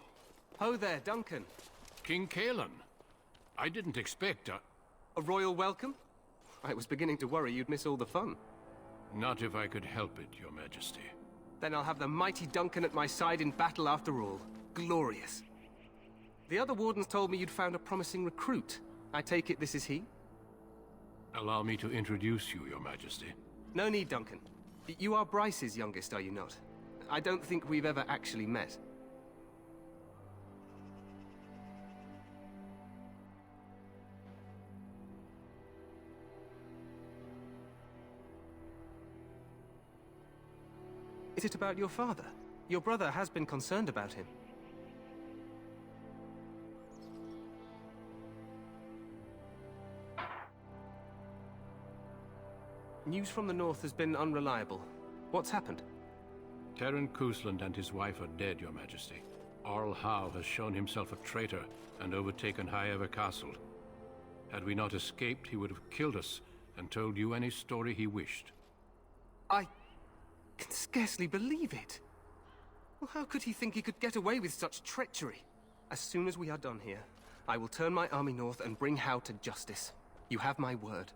Ho there, Duncan. King Caelan. I didn't expect a royal welcome? I was beginning to worry you'd miss all the fun. Not if I could help it, Your Majesty. Then I'll have the mighty Duncan at my side in battle after all. Glorious. The other wardens told me you'd found a promising recruit. I take it this is he? Allow me to introduce you, Your Majesty. No need, Duncan. You are Bryce's youngest, are you not? I don't think we've ever actually met. Is it about your father? Your brother has been concerned about him. News from the north has been unreliable. What's happened? Terran Cousland and his wife are dead, Your Majesty. Arl Howe has shown himself a traitor and overtaken Highever Castle. Had we not escaped, he would have killed us and told you any story he wished. I can scarcely believe it. Well, how could he think he could get away with such treachery? As soon as we are done here, I will turn my army north and bring Howe to justice. You have my word.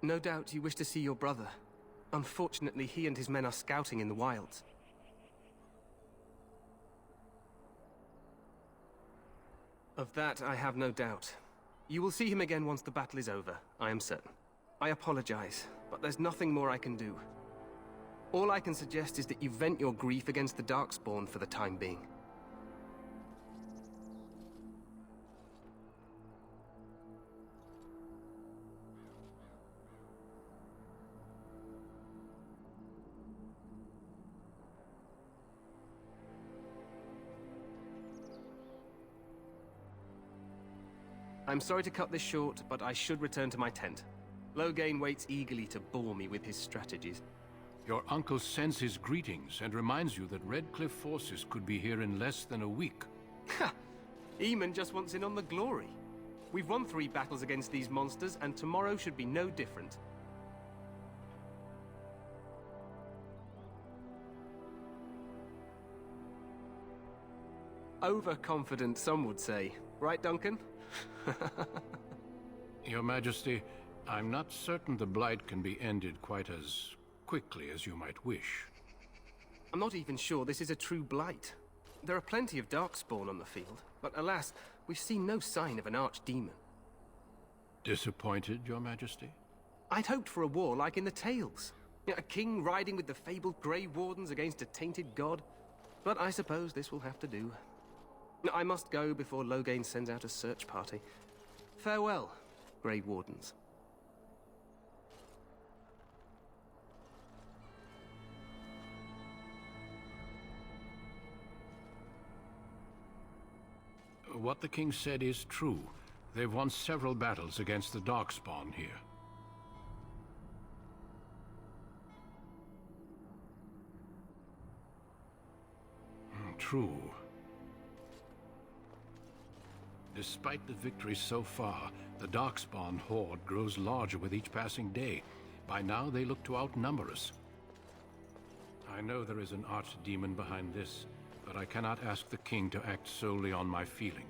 No doubt you wish to see your brother. Unfortunately, he and his men are scouting in the wilds. Of that, I have no doubt. You will see him again once the battle is over, I am certain. I apologize, but there's nothing more I can do. All I can suggest is that you vent your grief against the Darkspawn for the time being. I'm sorry to cut this short, but I should return to my tent. Loghain waits eagerly to bore me with his strategies. Your uncle sends his greetings and reminds you that Redcliffe forces could be here in less than a week. Ha! Eamon just wants in on the glory. We've won 3 battles against these monsters, and tomorrow should be no different. Overconfident, some would say. Right, Duncan? Your Majesty, I'm not certain the Blight can be ended quite as quickly as you might wish. I'm not even sure this is a true Blight. There are plenty of Darkspawn on the field, but alas, we've seen no sign of an archdemon. Disappointed, Your Majesty? I'd hoped for a war like in the tales. A king riding with the fabled Grey Wardens against a tainted god. But I suppose this will have to do. I must go before Loghain sends out a search party. Farewell, Grey Wardens. What the king said is true. They've won several battles against the Darkspawn here. True. Despite the victories so far, the Darkspawn horde grows larger with each passing day. By now, they look to outnumber us. I know there is an archdemon behind this, but I cannot ask the king to act solely on my feeling.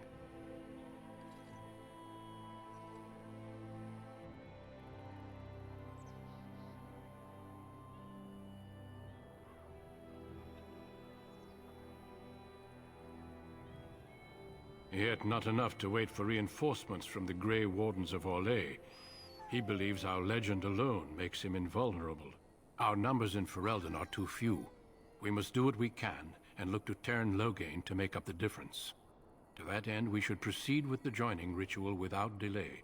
Yet not enough to wait for reinforcements from the Grey Wardens of Orlais. He believes our legend alone makes him invulnerable. Our numbers in Ferelden are too few. We must do what we can and look to Terran Loghain to make up the difference. To that end, we should proceed with the joining ritual without delay.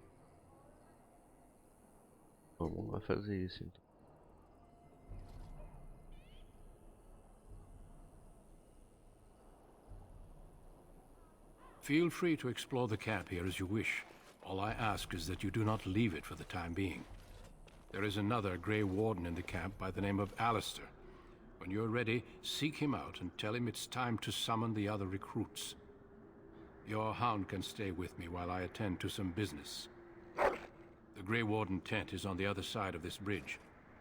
Vamos lá fazer isso então. Feel free to explore the camp here as you wish. All I ask is that you do not leave it for the time being. There is another Grey Warden in the camp by the name of Alistair. When you're ready, seek him out and tell him it's time to summon the other recruits. Your hound can stay with me while I attend to some business. The Grey Warden tent is on the other side of this bridge.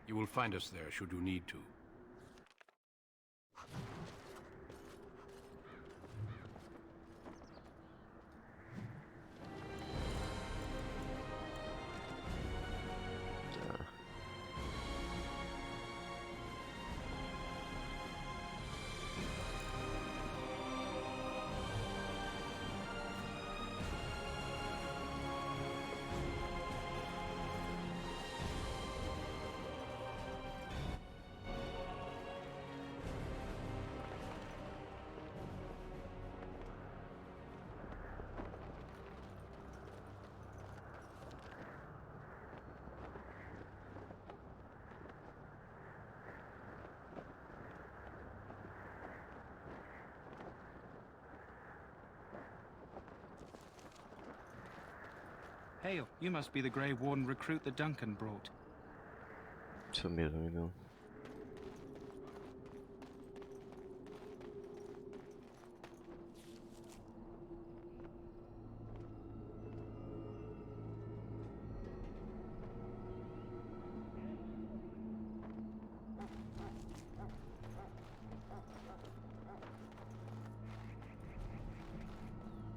You will find us there should you need to. Hail, you must be the Grey Warden recruit that Duncan brought. Isso mesmo, amigão.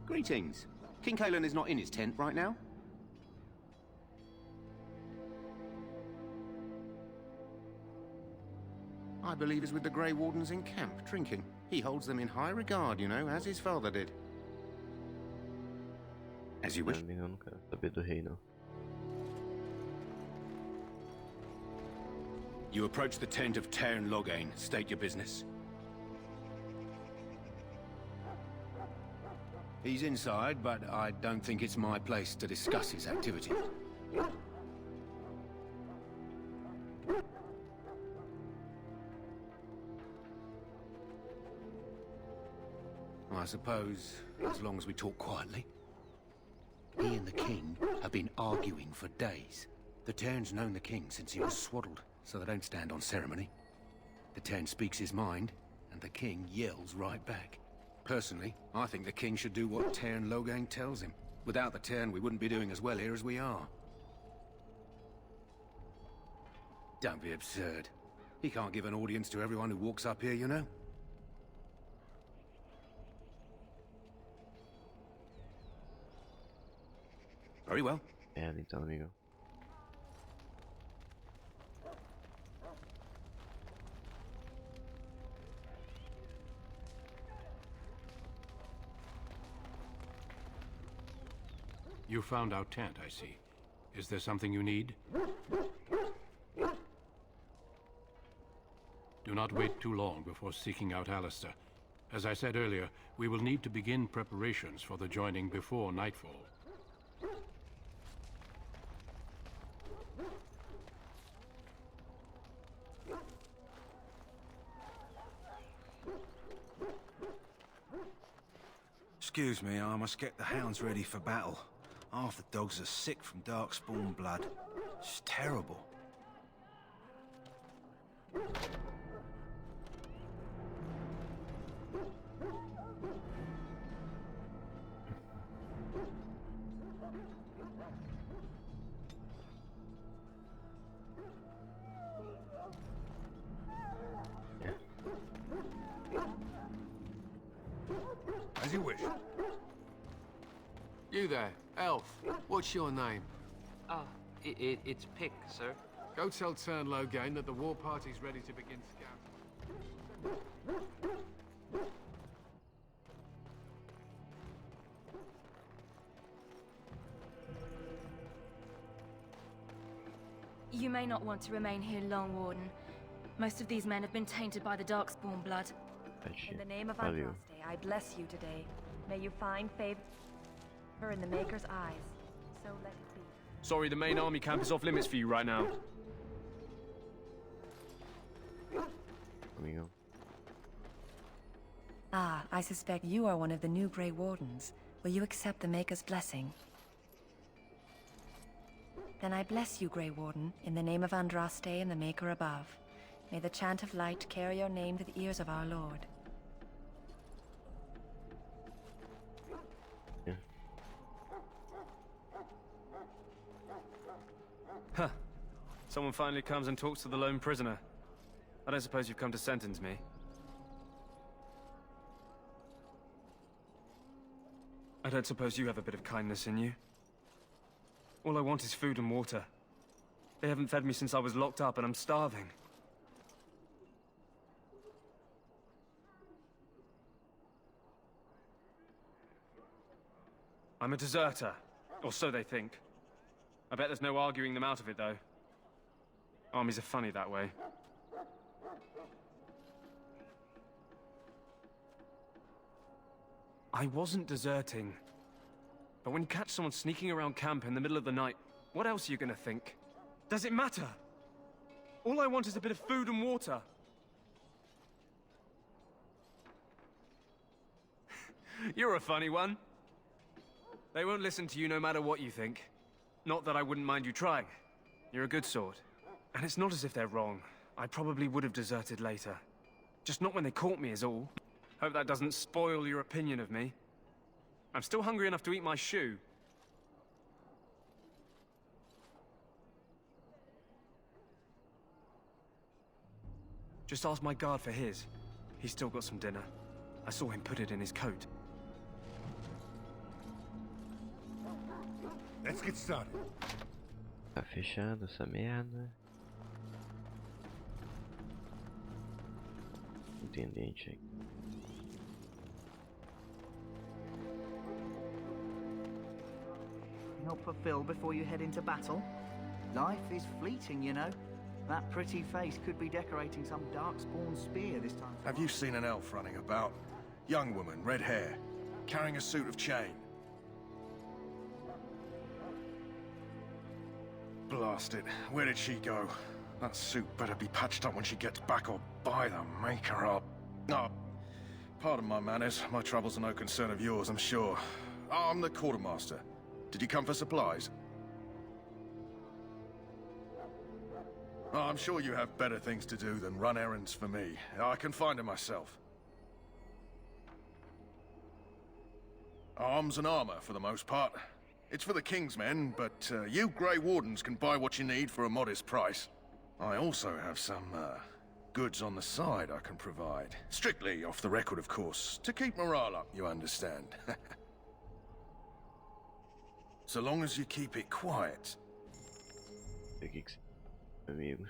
Greetings. King Kalen is not in his tent right now? I believe he's with the Grey Wardens in camp, drinking. He holds them in high regard, you know, as his father did. As you wish. Amigão, não quero saber do rei, não. You approach the tent of Tairn Loghain. State your business. He's inside, but I don't think it's my place to discuss his activities. I suppose, as long as we talk quietly. He and the king have been arguing for days. The Tairn's known the king since he was swaddled, so they don't stand on ceremony. The Tairn speaks his mind, and the king yells right back. Personally, I think the king should do what Tairn Loghain tells him. Without the Tairn, we wouldn't be doing as well here as we are. Don't be absurd. He can't give an audience to everyone who walks up here, you know? Very well. É, então, amigo. You found our tent, I see. Is there something you need? Do not wait too long before seeking out Alistair. As I said earlier, we will need to begin preparations for the joining before nightfall. Excuse me, I must get the hounds ready for battle. Half the dogs are sick from darkspawn blood. It's terrible. As you wish. You there, elf. What's your name? It's Pick, sir. Go tell Tairn Loghain that the war party's ready to begin scouting. You may not want to remain here long, Warden. Most of these men have been tainted by the Darkspawn blood. In the name of Valeu. Andraste, I bless you today. May you find favor in the Maker's eyes. So let it be. Sorry, the main army camp is off limits for you right now. Amigo. Ah, I suspect you are one of the new Grey Wardens. Will you accept the Maker's blessing? Then I bless you, Grey Warden, in the name of Andraste and the Maker above. May the chant of light carry your name to the ears of our Lord. Someone finally comes and talks to the lone prisoner. I don't suppose you've come to sentence me. I don't suppose you have a bit of kindness in you. All I want is food and water. They haven't fed me since I was locked up and I'm starving. I'm a deserter, or so they think. I bet there's no arguing them out of it, though. Armies are funny that way. I wasn't deserting. But when you catch someone sneaking around camp in the middle of the night, what else are you gonna think? Does it matter? All I want is a bit of food and water. You're a funny one. They won't listen to you no matter what you think. Not that I wouldn't mind you trying. You're a good sort. And it's not as if they're wrong. I probably would have deserted later. Just not when they caught me is all. Hope that doesn't spoil your opinion of me. I'm still hungry enough to eat my shoe. Just ask my guard for his. He's still got some dinner. I saw him put it in his coat. Let's get started. Tá fechando essa merda. Intendente aí. Help fulfill before you head into battle? Life is fleeting, you know. That pretty face could be decorating some darkspawn spear this time. Have you seen an elf running about? Young woman, red hair, carrying a suit of chain. Blast it. Where did she go? That suit better be patched up when she gets back, or by the maker up. Oh, pardon my manners. My troubles are no concern of yours, I'm sure. Oh, I'm the quartermaster. Did you come for supplies? Oh, I'm sure you have better things to do than run errands for me. I can find them myself. Arms and armor, for the most part. It's for the King's men, but you Grey Wardens can buy what you need for a modest price. I also have some, goods on the side I can provide. Strictly off the record, of course. To keep morale up, you understand. So long as you keep it quiet. Amigos.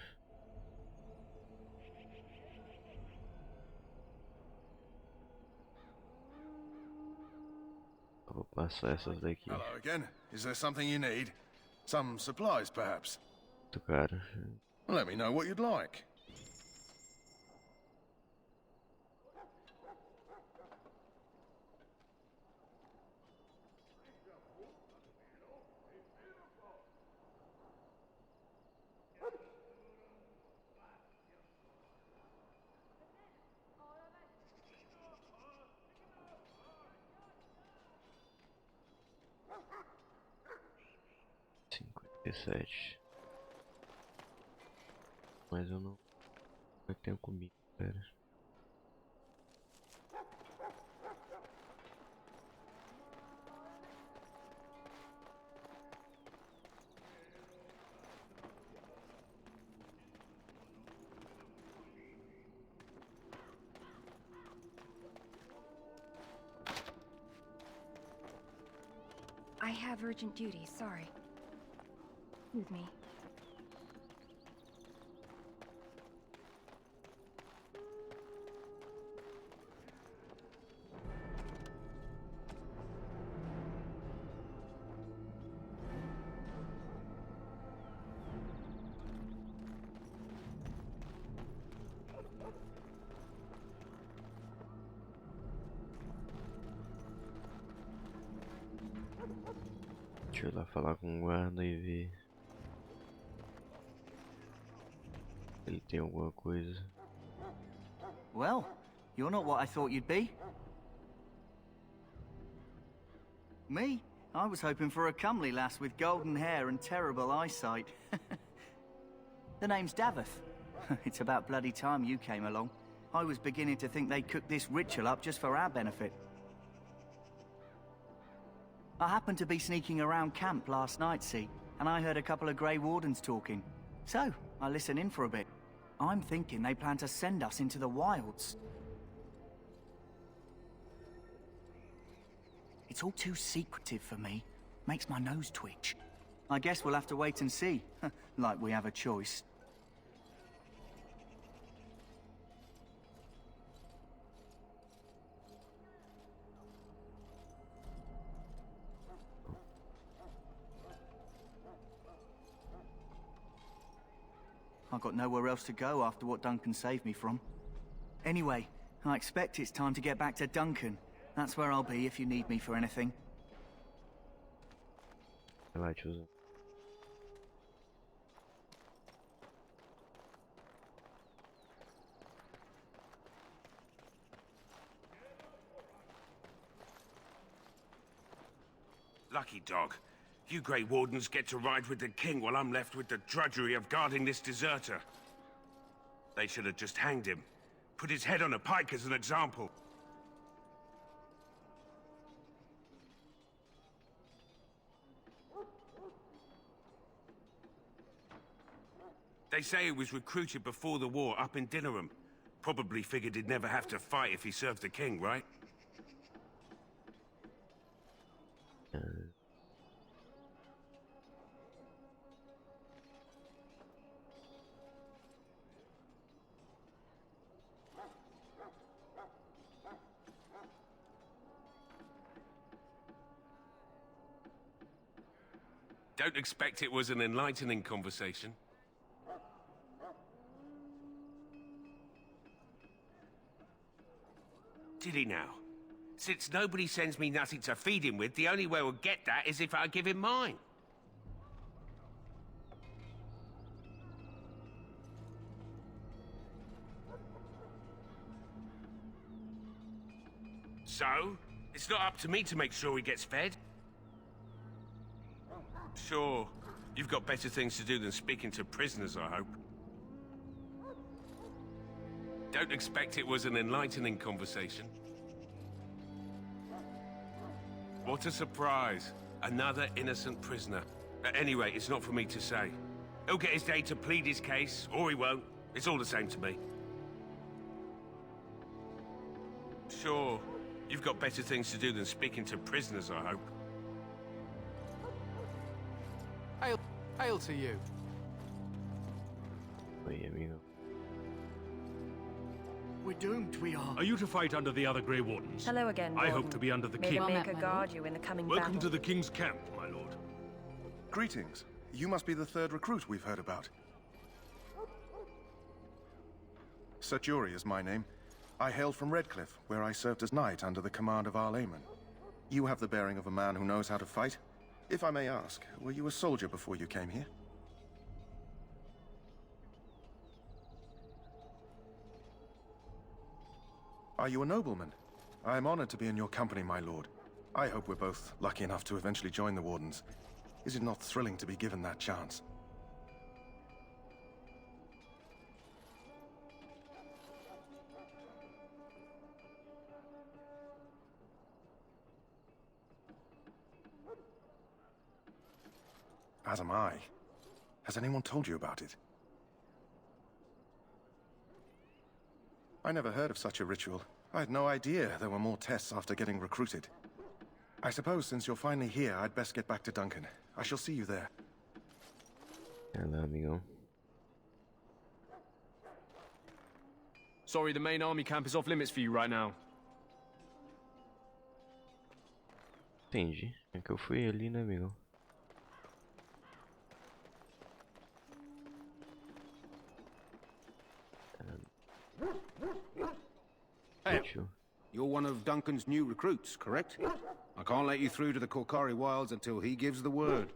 Vou passar essas daqui. Hello again. Is there something you need? Some supplies, perhaps? Muito caro. Let me know what you'd like. Mas eu não tenho comida, pera. I have urgent duties, sorry. Excuse me. Deixa eu ir lá falar com o guarda e ver se ele tem alguma coisa. Well, you're not what I thought you'd be. Me? I was hoping for a comely lass with golden hair and terrible eyesight. The name's Davith. It's about bloody time you came along. I was beginning to think they'd cooked this ritual up just for our benefit. I happened to be sneaking around camp last night, see, and I heard a couple of Grey Wardens talking. So, I listen in for a bit. I'm thinking they plan to send us into the wilds. It's all too secretive for me. Makes my nose twitch. I guess we'll have to wait and see. Like we have a choice. I've got nowhere else to go after what Duncan saved me from. Anyway, I expect it's time to get back to Duncan. That's where I'll be if you need me for anything. Vai, tiozão. Lucky dog. You Grey Wardens get to ride with the king while I'm left with the drudgery of guarding this deserter. They should have just hanged him. Put his head on a pike as an example. They say he was recruited before the war up in Dinnerham. Probably figured he'd never have to fight if he served the king, right? Don't expect it was an enlightening conversation. Did he now? Since nobody sends me nothing to feed him with, the only way we'll get that is if I give him mine. So, it's not up to me to make sure he gets fed? Sure. You've got better things to do than speaking to prisoners, I hope. Don't expect it was an enlightening conversation. What a surprise. Another innocent prisoner. Anyway, it's not for me to say. He'll get his day to plead his case, or he won't. It's all the same to me. Sure. You've got better things to do than speaking to prisoners, I hope. Hail to you. Oi, amigo. We're doomed, we are. Are you to fight under the other Grey Wardens? Hello again, I Warden. hope to be under the May king. the Maker guard you in the coming Welcome battle. to the king's camp, my lord. Greetings. You must be the third recruit we've heard about. Sir Jury is my name. I hail from Redcliffe, where I served as knight under the command of Arl Eamon. You have the bearing of a man who knows how to fight. If I may ask, were you a soldier before you came here? Are you a nobleman? I am honored to be in your company, my lord. I hope we're both lucky enough to eventually join the Wardens. Is it not thrilling to be given that chance? As am I. Has anyone told you about it? I never heard of such a ritual. I had no idea there were more tests after getting recruited. I suppose since you're finally here, I'd best get back to Duncan. I shall see you there. Hello, amigo. Sorry, the main army camp is off limits for you right now. Entendi. É que eu fui ali, né, amigo? Hey, you're one of Duncan's new recruits, correct? I can't let you through to the Korkari Wilds until he gives the word.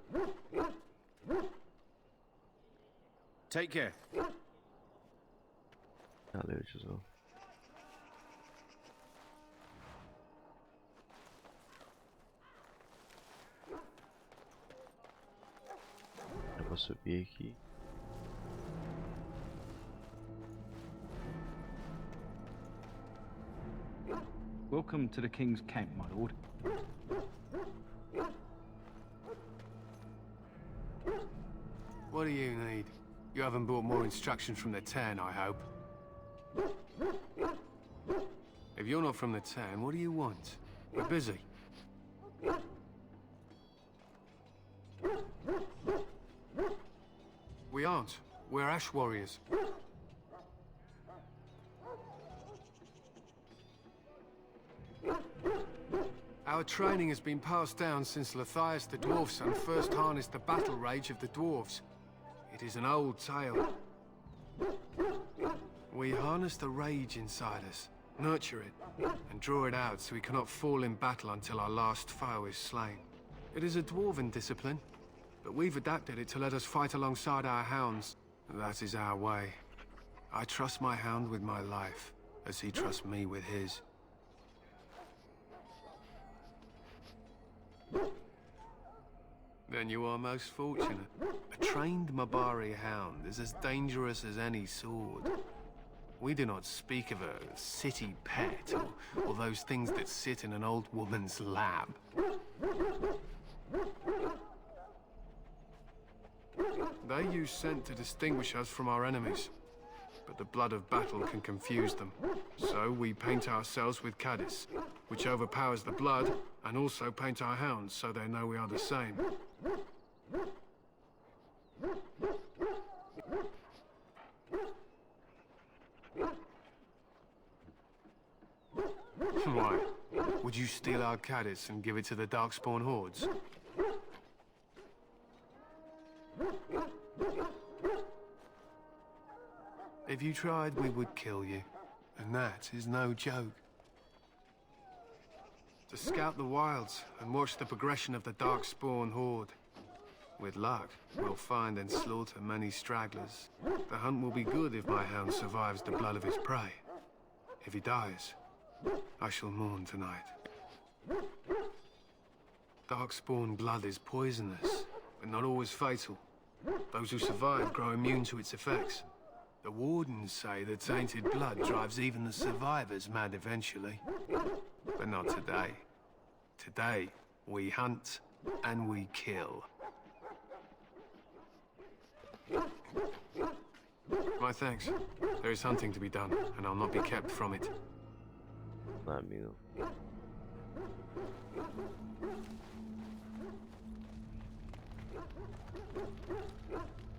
Take care. Valeu, tiozão. Eu vou subir aqui. Welcome to the King's camp, my lord. What do you need? You haven't brought more instructions from the town, I hope. If you're not from the town, what do you want? We're busy. We aren't. We're Ash Warriors. Our training has been passed down since Lathias the Dwarf's son first harnessed the battle rage of the dwarves. It is an old tale. We harness the rage inside us, nurture it, and draw it out so we cannot fall in battle until our last foe is slain. It is a dwarven discipline, but we've adapted it to let us fight alongside our hounds. That is our way. I trust my hound with my life, as he trusts me with his. Then you are most fortunate. A trained Mabari hound is as dangerous as any sword. We do not speak of a city pet, or those things that sit in an old woman's lap. They use scent to distinguish us from our enemies, but the blood of battle can confuse them. So we paint ourselves with caddis, which overpowers the blood, and also paint our hounds so they know we are the same. Why? Would you steal our caddis and give it to the Darkspawn hordes? If you tried, we would kill you. And that is no joke. To scout the wilds and watch the progression of the Darkspawn horde. With luck, we'll find and slaughter many stragglers. The hunt will be good if my hound survives the blood of his prey. If he dies, I shall mourn tonight. Darkspawn blood is poisonous, but not always fatal. Those who survive grow immune to its effects. The Wardens say that tainted blood drives even the survivors mad eventually. But not today. Today, we hunt and we kill. My thanks. There is hunting to be done, and I'll not be kept from it. Amigo.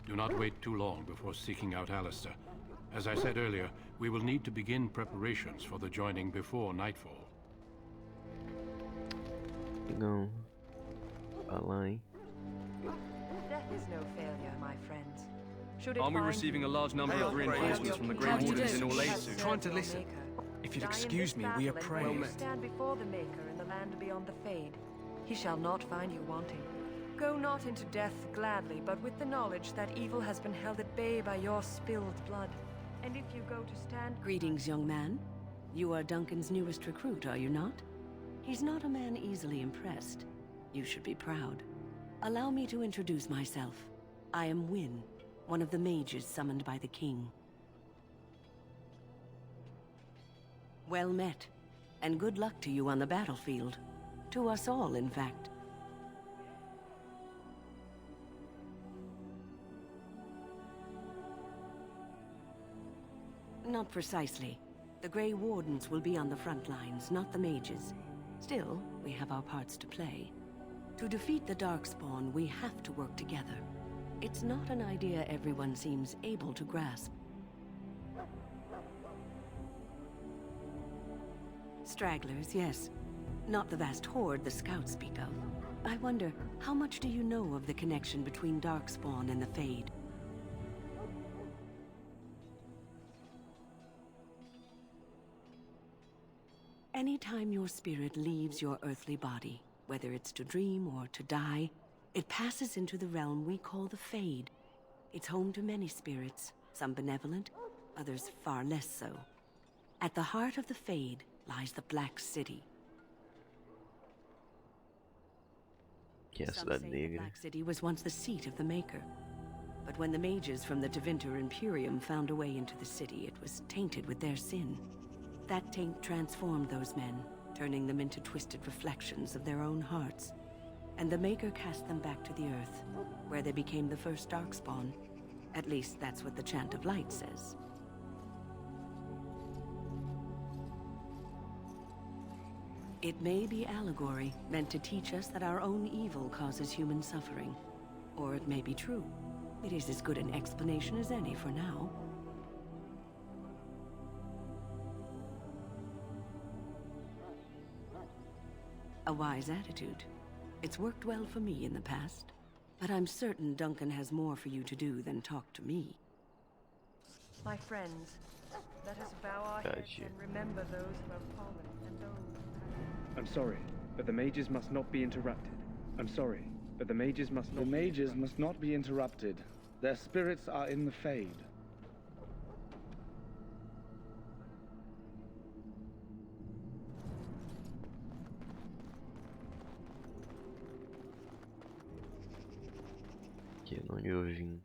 Do not wait too long before seeking out Alistair. As I said earlier, we will need to begin preparations for the joining before nightfall. Não. Além. Death is no failure, my friends. Should it Aren't we find receiving a large number of reinforcements from the Grey Wardens in Orlais soon? Trying to listen. If you'd excuse me, we are praying. You stand before the Maker in the land beyond the Fade. He shall not find you wanting. Go not into death gladly, but with the knowledge that evil has been held at bay by your spilled blood. And if you go to stand... Greetings, young man. You are Duncan's newest recruit, are you not? He's not a man easily impressed. You should be proud. Allow me to introduce myself. I am Wynne, one of the mages summoned by the king. Well met, and good luck to you on the battlefield. To us all, in fact. Not precisely. The Grey Wardens will be on the front lines, not the mages. Still, we have our parts to play. To defeat the Darkspawn, we have to work together. It's not an idea everyone seems able to grasp. Stragglers, yes. Not the vast horde the scouts speak of. I wonder, how much do you know of the connection between Darkspawn and the Fade? Anytime your spirit leaves your earthly body, whether it's to dream or to die, it passes into the realm we call the Fade. It's home to many spirits, some benevolent, others far less so. At the heart of the Fade lies the Black City. Yes, Some say the Black City was once the seat of the Maker. But when the mages from the Tevinter Imperium found a way into the city, it was tainted with their sin. That taint transformed those men, turning them into twisted reflections of their own hearts. And the Maker cast them back to the Earth, where they became the first Darkspawn. At least that's what the Chant of Light says. It may be allegory, meant to teach us that our own evil causes human suffering. Or it may be true. It is as good an explanation as any for now. A wise attitude. It's worked well for me in the past. But I'm certain Duncan has more for you to do than talk to me. My friends, let us bow our heads and remember those who have fallen and those... I'm sorry, but the mages must not be interrupted. I'm sorry, but the mages must not... The mages must not be interrupted. Their spirits are in the Fade. Que não lhe ouvi.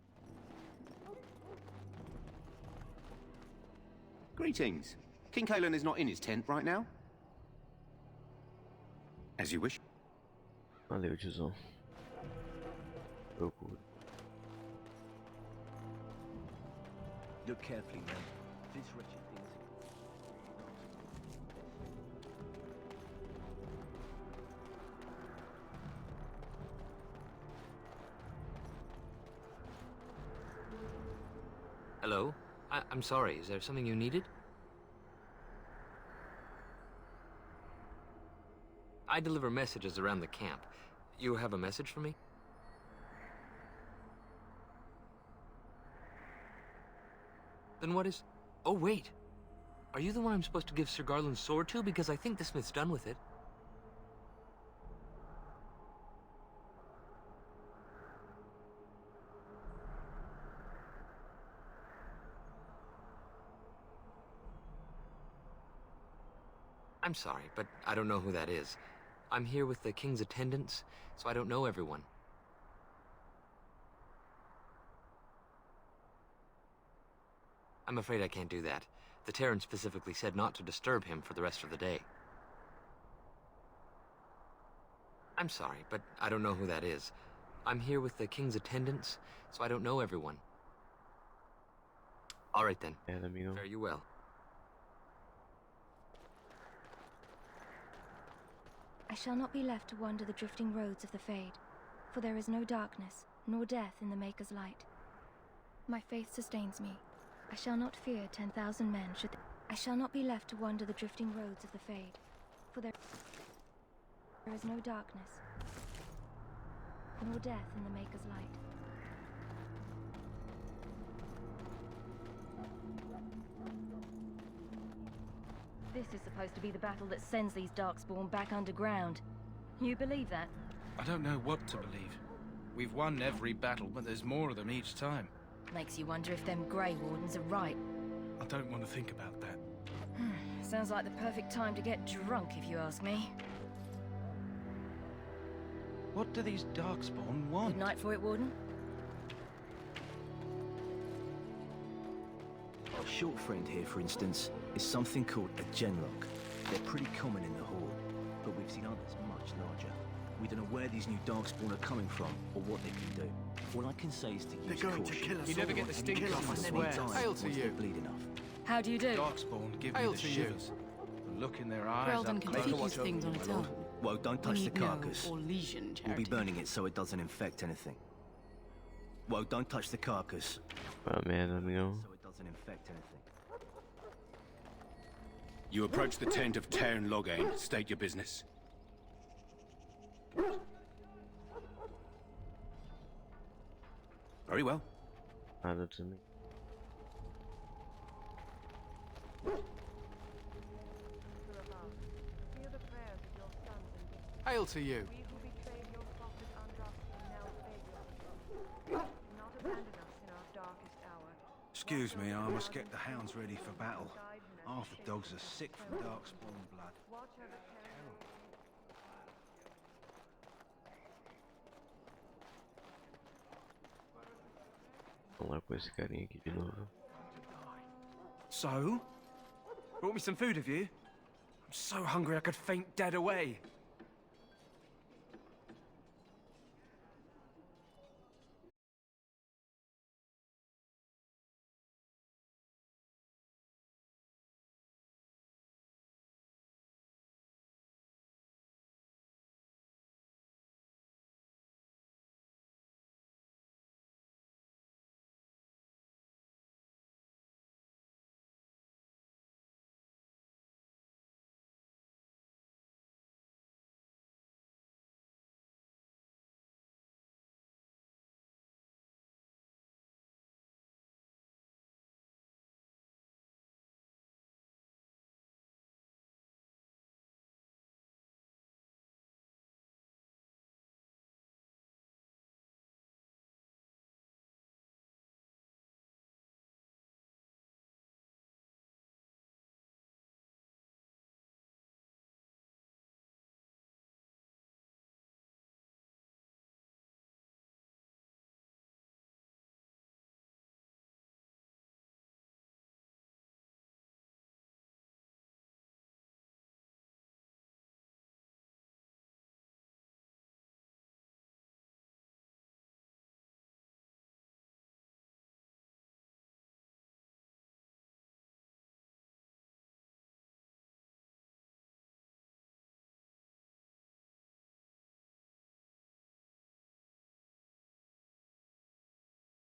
Greetings. King Kalen is not in his tent right now. As you wish. Valeu, tiozão. Procura. Look carefully, man. This wretched thing is... Hello? I'm sorry, is there something you needed? I deliver messages around the camp. You have a message for me? Then what is... Oh, wait! Are you the one I'm supposed to give Sir Garland's sword to? Because I think the smith's done with it. I'm sorry, but I don't know who that is. I'm here with the king's attendants, so I don't know everyone. I'm afraid I can't do that. The Terran specifically said not to disturb him for the rest of the day. I'm sorry, but I don't know who that is. I'm here with the king's attendants, so I don't know everyone. All right then. Fare you well. I shall not be left to wander the drifting roads of the Fade, for there is no darkness, nor death in the Maker's light. My faith sustains me. I shall not fear 10,000 men should... I shall not be left to wander the drifting roads of the Fade, for there is no darkness, nor death in the Maker's light. This is supposed to be the battle that sends these Darkspawn back underground. You believe that? I don't know what to believe. We've won every battle, but there's more of them each time. Makes you wonder if them Grey Wardens are right. I don't want to think about that. Sounds like the perfect time to get drunk, if you ask me. What do these Darkspawn want? Good night for it, Warden. Our short friend here, for instance, is something called a Genlock. They're pretty common in the Horde, but we've seen others much larger. We don't know where these new Darkspawn are coming from, or what they can do. All I can say is to use caution. You never get the stink off, I swear. Hail to you. Bleed enough. How do you do? Darkspawn give Hail me the to you. shivers. The look in their eyes. Weldon can feed these things on its own. Well, don't touch the carcass. Or legion We'll charity. be burning it so it doesn't infect anything. Well, don't touch the carcass. Ah, merda, amigão. So it doesn't infect anything. You approach the tent of Terran Loghain. State your business. Very well. Nada to me. Hail to you. Excuse me, I must get the hounds ready for battle. Half the dogs are sick from Darkspawn blood. Vamos lá com esse carinha aqui de novo. So? Brought me some food, have you? I'm so hungry I could faint dead away.